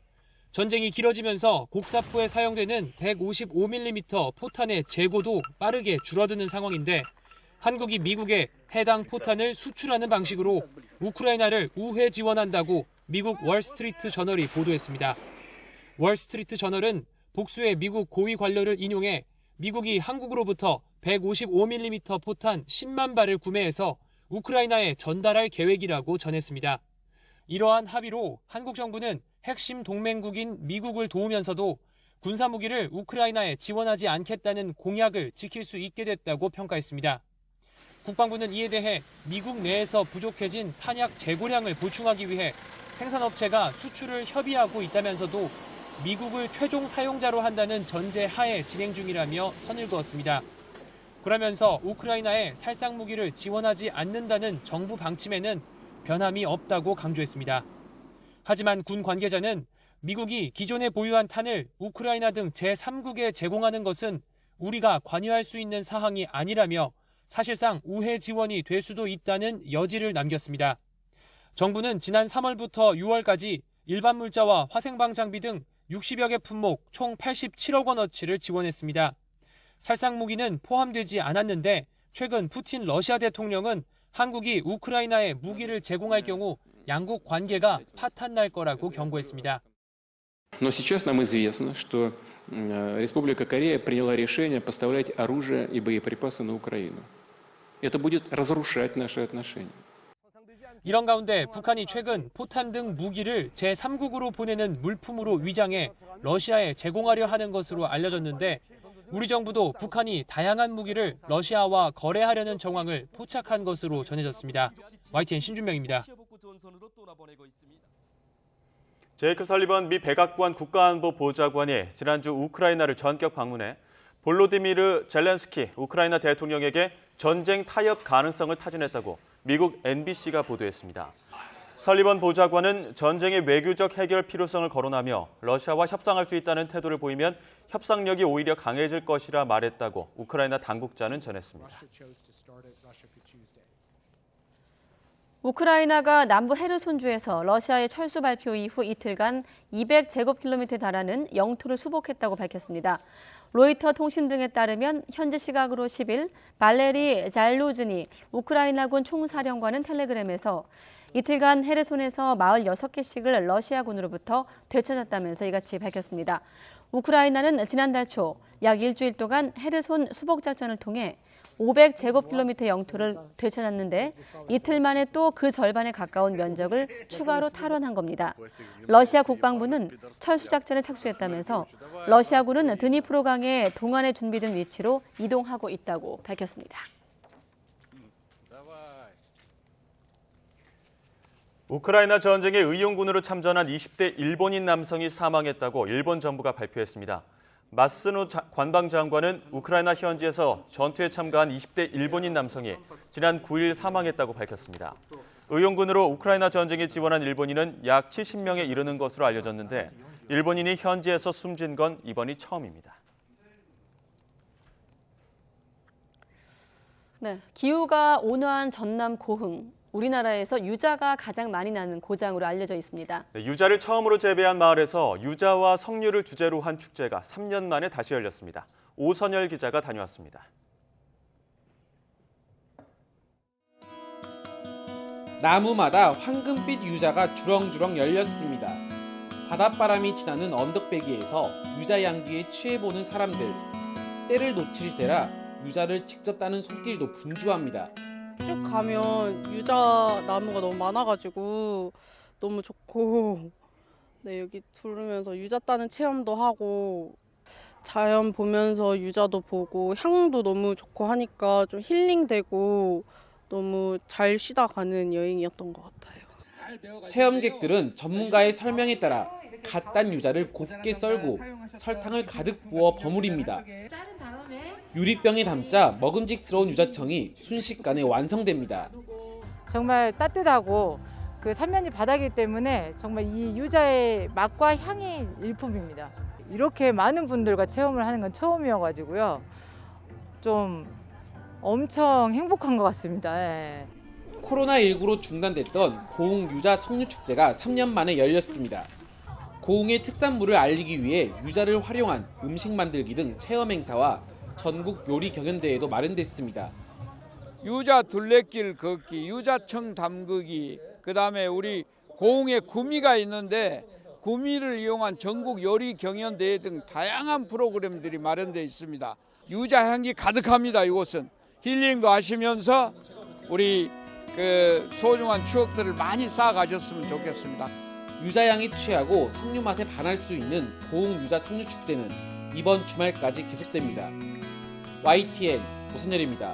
전쟁이 길어지면서 곡사포에 사용되는 155mm 포탄의 재고도 빠르게 줄어드는 상황인데 한국이 미국에 해당 포탄을 수출하는 방식으로 우크라이나를 우회 지원한다고 미국 월스트리트 저널이 보도했습니다. 월스트리트 저널은 복수의 미국 고위 관료를 인용해 미국이 한국으로부터 155mm 포탄 10만 발을 구매해서 우크라이나에 전달할 계획이라고 전했습니다. 이러한 합의로 한국 정부는 핵심 동맹국인 미국을 도우면서도 군사무기를 우크라이나에 지원하지 않겠다는 공약을 지킬 수 있게 됐다고 평가했습니다. 국방부는 이에 대해 미국 내에서 부족해진 탄약 재고량을 보충하기 위해 생산업체가 수출을 협의하고 있다면서도 미국을 최종 사용자로 한다는 전제 하에 진행 중이라며 선을 그었습니다. 그러면서 우크라이나에 살상무기를 지원하지 않는다는 정부 방침에는 변함이 없다고 강조했습니다. 하지만 군 관계자는 미국이 기존에 보유한 탄을 우크라이나 등 제3국에 제공하는 것은 우리가 관여할 수 있는 사항이 아니라며 사실상 우회 지원이 될 수도 있다는 여지를 남겼습니다. 정부는 지난 3월부터 6월까지 일반 물자와 화생방 장비 등 60여 개 품목 총 87억 원어치를 지원했습니다. 살상무기는 포함되지 않았는데 최근 푸틴 러시아 대통령은 한국이 우크라이나에 무기를 제공할 경우 양국 관계가 파탄날 거라고 경고했습니다. Но сейчас нам известно, что Республика Корея приняла решение поставлять оружие и боеприпасы на Украину. Это будет разрушать наши отношения. 이런 가운데 북한이 최근 포탄 등 무기를 제3국으로 보내는 물품으로 위장해 러시아에 제공하려 하는 것으로 알려졌는데 우리 정부도 북한이 다양한 무기를 러시아와 거래하려는 정황을 포착한 것으로 전해졌습니다. YTN 신준명입니다. 제이크 설리번 미 백악관 국가안보보좌관이 지난주 우크라이나를 전격 방문해 볼로디미르 젤렌스키 우크라이나 대통령에게 전쟁 타협 가능성을 타진했다고 미국 NBC가 보도했습니다. 설리번 보좌관은 전쟁의 외교적 해결 필요성을 거론하며 러시아와 협상할 수 있다는 태도를 보이면 협상력이 오히려 강해질 것이라 말했다고 우크라이나 당국자는 전했습니다. 우크라이나가 남부 헤르손주에서 러시아의 철수 발표 이후 이틀간 200제곱킬로미터에 달하는 영토를 수복했다고 밝혔습니다. 로이터 통신 등에 따르면 현지 시각으로 10일 발레리 잘루즈니 우크라이나군 총사령관은 텔레그램에서 이틀간 헤르손에서 마을 6개씩을 러시아군으로부터 되찾았다면서 이같이 밝혔습니다. 우크라이나는 지난달 초 약 일주일 동안 헤르손 수복작전을 통해 500제곱킬로미터 영토를 되찾았는데 이틀 만에 또 그 절반에 가까운 면적을 추가로 탈환한 겁니다. 러시아 국방부는 철수작전에 착수했다면서 러시아군은 드니프로강에 동안에 준비된 위치로 이동하고 있다고 밝혔습니다. 우크라이나 전쟁에 의용군으로 참전한 20대 일본인 남성이 사망했다고 일본 정부가 발표했습니다. 마스노 관방장관은 우크라이나 현지에서 전투에 참가한 20대 일본인 남성이 지난 9일 사망했다고 밝혔습니다. 의용군으로 우크라이나 전쟁에 지원한 일본인은 약 70명에 이르는 것으로 알려졌는데 일본인이 현지에서 숨진 건 이번이 처음입니다. 네, 기후가 온화한 전남 고흥. 우리나라에서 유자가 가장 많이 나는 고장으로 알려져 있습니다. 네, 유자를 처음으로 재배한 마을에서 유자와 석류를 주제로 한 축제가 3년 만에 다시 열렸습니다. 오선열 기자가 다녀왔습니다. 나무마다 황금빛 유자가 주렁주렁 열렸습니다. 바닷바람이 지나는 언덕배기에서 유자 향기에 취해보는 사람들. 때를 놓칠세라 유자를 직접 따는 손길도 분주합니다. 쭉 가면 유자 나무가 너무 많아가지고 너무 좋고, 네, 여기 두르면서 유자 따는 체험도 하고 자연 보면서 유자도 보고 향도 너무 좋고 하니까 좀 힐링되고 너무 잘 쉬다 가는 여행이었던 것 같아요. 체험객들은 전문가의 설명에 따라 갓 딴 유자를 곱게 썰고 설탕을 가득 부어 버무립니다. 유리병에 담자 먹음직스러운 유자청이 순식간에 완성됩니다. 정말 따뜻하고 그 삼면이 바다이기 때문에 정말 이 유자의 맛과 향이 일품입니다. 이렇게 많은 분들과 체험을 하는 건 처음이어가지고요. 좀 엄청 행복한 것 같습니다. 예. 코로나19로 중단됐던 고흥 유자 석류축제가 3년 만에 열렸습니다. 고흥의 특산물을 알리기 위해 유자를 활용한 음식 만들기 등 체험 행사와 전국 요리 경연대회도 마련됐습니다. 유자 둘레길 걷기, 유자청 담그기, 그다음에 우리 고흥에 구미가 있는데 구미를 이용한 전국 요리 경연대회 등 다양한 프로그램들이 마련되어 있습니다. 유자 향기 가득합니다. 이곳은 힐링도 하시면서 우리 소중한 추억들을 많이 쌓아가셨으면 좋겠습니다. 유자향이 취하고 석류 맛에 반할 수 있는 고흥 유자 석류 축제는 이번 주말까지 계속됩니다. YTN 오선열입니다.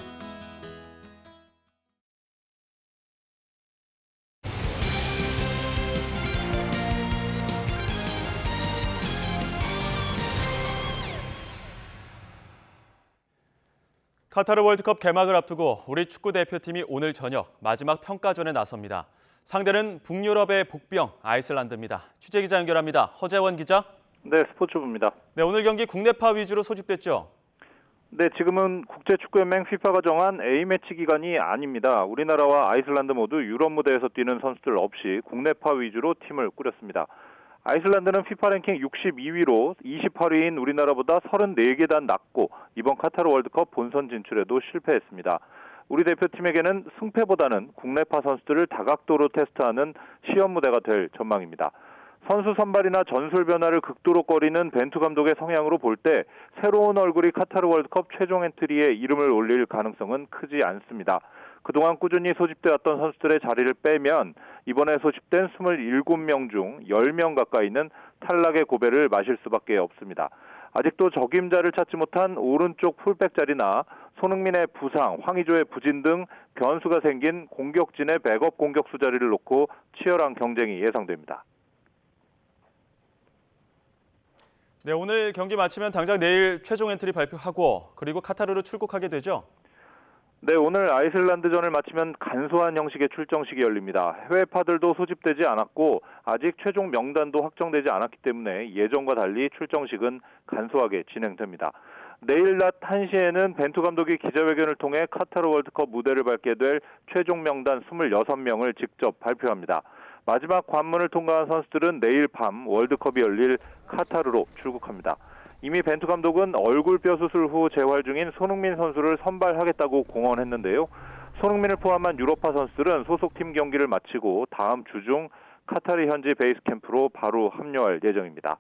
카타르 월드컵 개막을 앞두고 우리 축구 대표팀이 오늘 저녁 마지막 평가전에 나섭니다. 상대는 북유럽의 복병 아이슬란드입니다. 취재기자 연결합니다. 허재원 기자. 네, 스포츠부입니다. 네, 오늘 경기 국내파 위주로 소집됐죠? 네, 지금은 국제축구연맹 FIFA가 정한 A매치 기간이 아닙니다. 우리나라와 아이슬란드 모두 유럽 무대에서 뛰는 선수들 없이 국내파 위주로 팀을 꾸렸습니다. 아이슬란드는 FIFA 랭킹 62위로 28위인 우리나라보다 34계단 낮고 이번 카타르 월드컵 본선 진출에도 실패했습니다. 우리 대표팀에게는 승패보다는 국내파 선수들을 다각도로 테스트하는 시험 무대가 될 전망입니다. 선수 선발이나 전술 변화를 극도로 꺼리는 벤투 감독의 성향으로 볼 때 새로운 얼굴이 카타르 월드컵 최종 엔트리에 이름을 올릴 가능성은 크지 않습니다. 그동안 꾸준히 소집되었던 선수들의 자리를 빼면 이번에 소집된 27명 중 10명 가까이는 탈락의 고배를 마실 수밖에 없습니다. 아직도 적임자를 찾지 못한 오른쪽 풀백 자리나 손흥민의 부상, 황의조의 부진 등 변수가 생긴 공격진의 백업 공격수 자리를 놓고 치열한 경쟁이 예상됩니다. 네, 오늘 경기 마치면 당장 내일 최종 엔트리 발표하고 그리고 카타르로 출국하게 되죠? 네, 오늘 아이슬란드전을 마치면 간소한 형식의 출정식이 열립니다. 해외파들도 소집되지 않았고 아직 최종 명단도 확정되지 않았기 때문에 예정과 달리 출정식은 간소하게 진행됩니다. 내일 낮 1시에는 벤투 감독이 기자회견을 통해 카타르 월드컵 무대를 밟게 될 최종 명단 26명을 직접 발표합니다. 마지막 관문을 통과한 선수들은 내일 밤 월드컵이 열릴 카타르로 출국합니다. 이미 벤투 감독은 얼굴뼈 수술 후 재활 중인 손흥민 선수를 선발하겠다고 공언했는데요. 손흥민을 포함한 유럽파 선수들은 소속팀 경기를 마치고 다음 주 중 카타르 현지 베이스 캠프로 바로 합류할 예정입니다.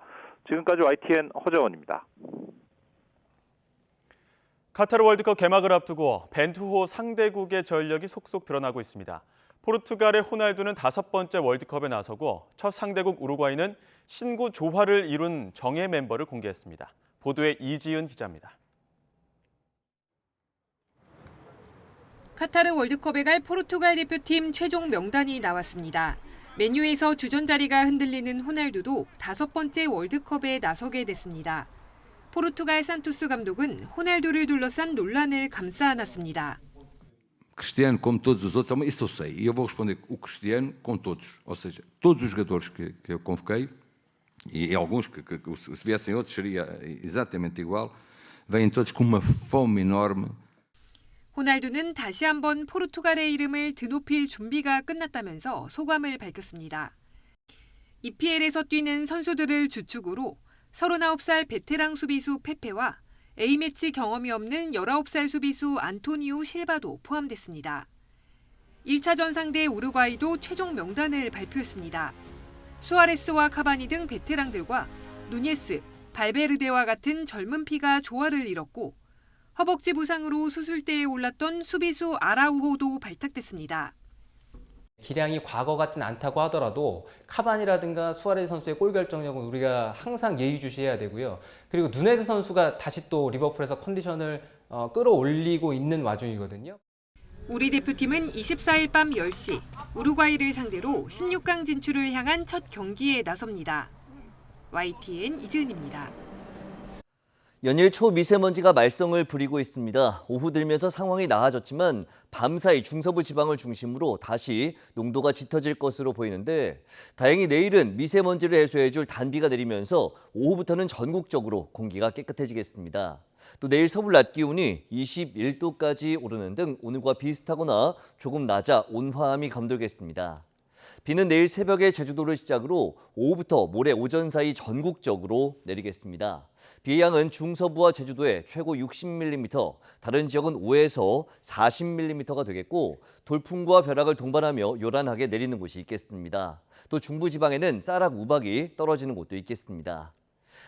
지금까지 YTN 허재원입니다. 카타르 월드컵 개막을 앞두고 벤투호 상대국의 전력이 속속 드러나고 있습니다. 포르투갈의 호날두는 5번째 월드컵에 나서고 첫 상대국 우루과이는 신구 조화를 이룬 정예 멤버를 공개했습니다. 보도에 이지은 기자입니다. 카타르 월드컵에 갈 포르투갈 대표팀 최종 명단이 나왔습니다. 맨유에서 주전 자리가 흔들리는 호날두도 5번째 월드컵에 나서게 됐습니다. 포르투갈 산투스 감독은 호날두를 둘러싼 논란을 감싸 안았습니다. Cristiano, como todos os outros, isso eu sei. E eu vou responder o Cristiano com todos. Ou seja, todos os jogadores que eu convoquei, e alguns que se viessem outros seria exatamente igual, vêm todos com uma fome enorme. 호날두는 다시 한번 포르투갈의 이름을 드높일 준비가 끝났다면서 소감을 밝혔습니다. EPL에서 뛰는 선수들을 주축으로 39살 베테랑 수비수 페페와 A매치 경험이 없는 19살 수비수 안토니오 실바도 포함됐습니다. 1차전 상대 우루과이도 최종 명단을 발표했습니다. 수아레스와 카바니 등 베테랑들과 누니에스, 발베르데와 같은 젊은 피가 조화를 이뤘고 허벅지 부상으로 수술대에 올랐던 수비수 아라우호도 발탁됐습니다. 기량이 과거 같진 않다고 하더라도 카바니라든가 수아레스 선수의 골 결정력은 우리가 항상 예의주시해야 되고요. 그리고 누네즈 선수가 다시 또 리버풀에서 컨디션을 끌어올리고 있는 와중이거든요. 우리 대표팀은 24일 밤 10시 우루과이를 상대로 16강 진출을 향한 첫 경기에 나섭니다. YTN 이지은입니다. 연일 초미세먼지가 말썽을 부리고 있습니다. 오후 들면서 상황이 나아졌지만 밤사이 중서부 지방을 중심으로 다시 농도가 짙어질 것으로 보이는데 다행히 내일은 미세먼지를 해소해줄 단비가 내리면서 오후부터는 전국적으로 공기가 깨끗해지겠습니다. 또 내일 서울 낮 기온이 21도까지 오르는 등 오늘과 비슷하거나 조금 낮아 온화함이 감돌겠습니다. 비는 내일 새벽에 제주도를 시작으로 오후부터 모레 오전 사이 전국적으로 내리겠습니다. 비의 양은 중서부와 제주도에 최고 60mm, 다른 지역은 5에서 40mm가 되겠고 돌풍과 벼락을 동반하며 요란하게 내리는 곳이 있겠습니다. 또 중부지방에는 쌀락 우박이 떨어지는 곳도 있겠습니다.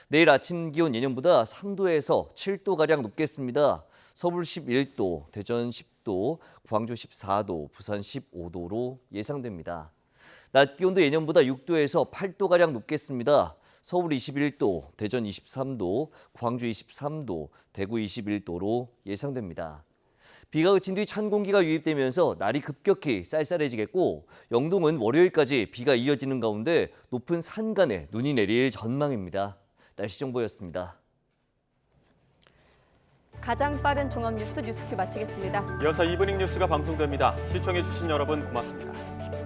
내일 아침 기온 예년보다 3도에서 7도가량 높겠습니다. 서울 11도, 대전 10도, 광주 14도, 부산 15도로 예상됩니다. 낮 기온도 예년보다 6도에서 8도가량 높겠습니다. 서울 21도, 대전 23도, 광주 23도, 대구 21도로 예상됩니다. 비가 그친 뒤 찬 공기가 유입되면서 날이 급격히 쌀쌀해지겠고 영동은 월요일까지 비가 이어지는 가운데 높은 산간에 눈이 내릴 전망입니다. 날씨 정보였습니다. 가장 빠른 종합뉴스 뉴스큐 마치겠습니다. 이어서 이브닝 뉴스가 방송됩니다. 시청해주신 여러분 고맙습니다.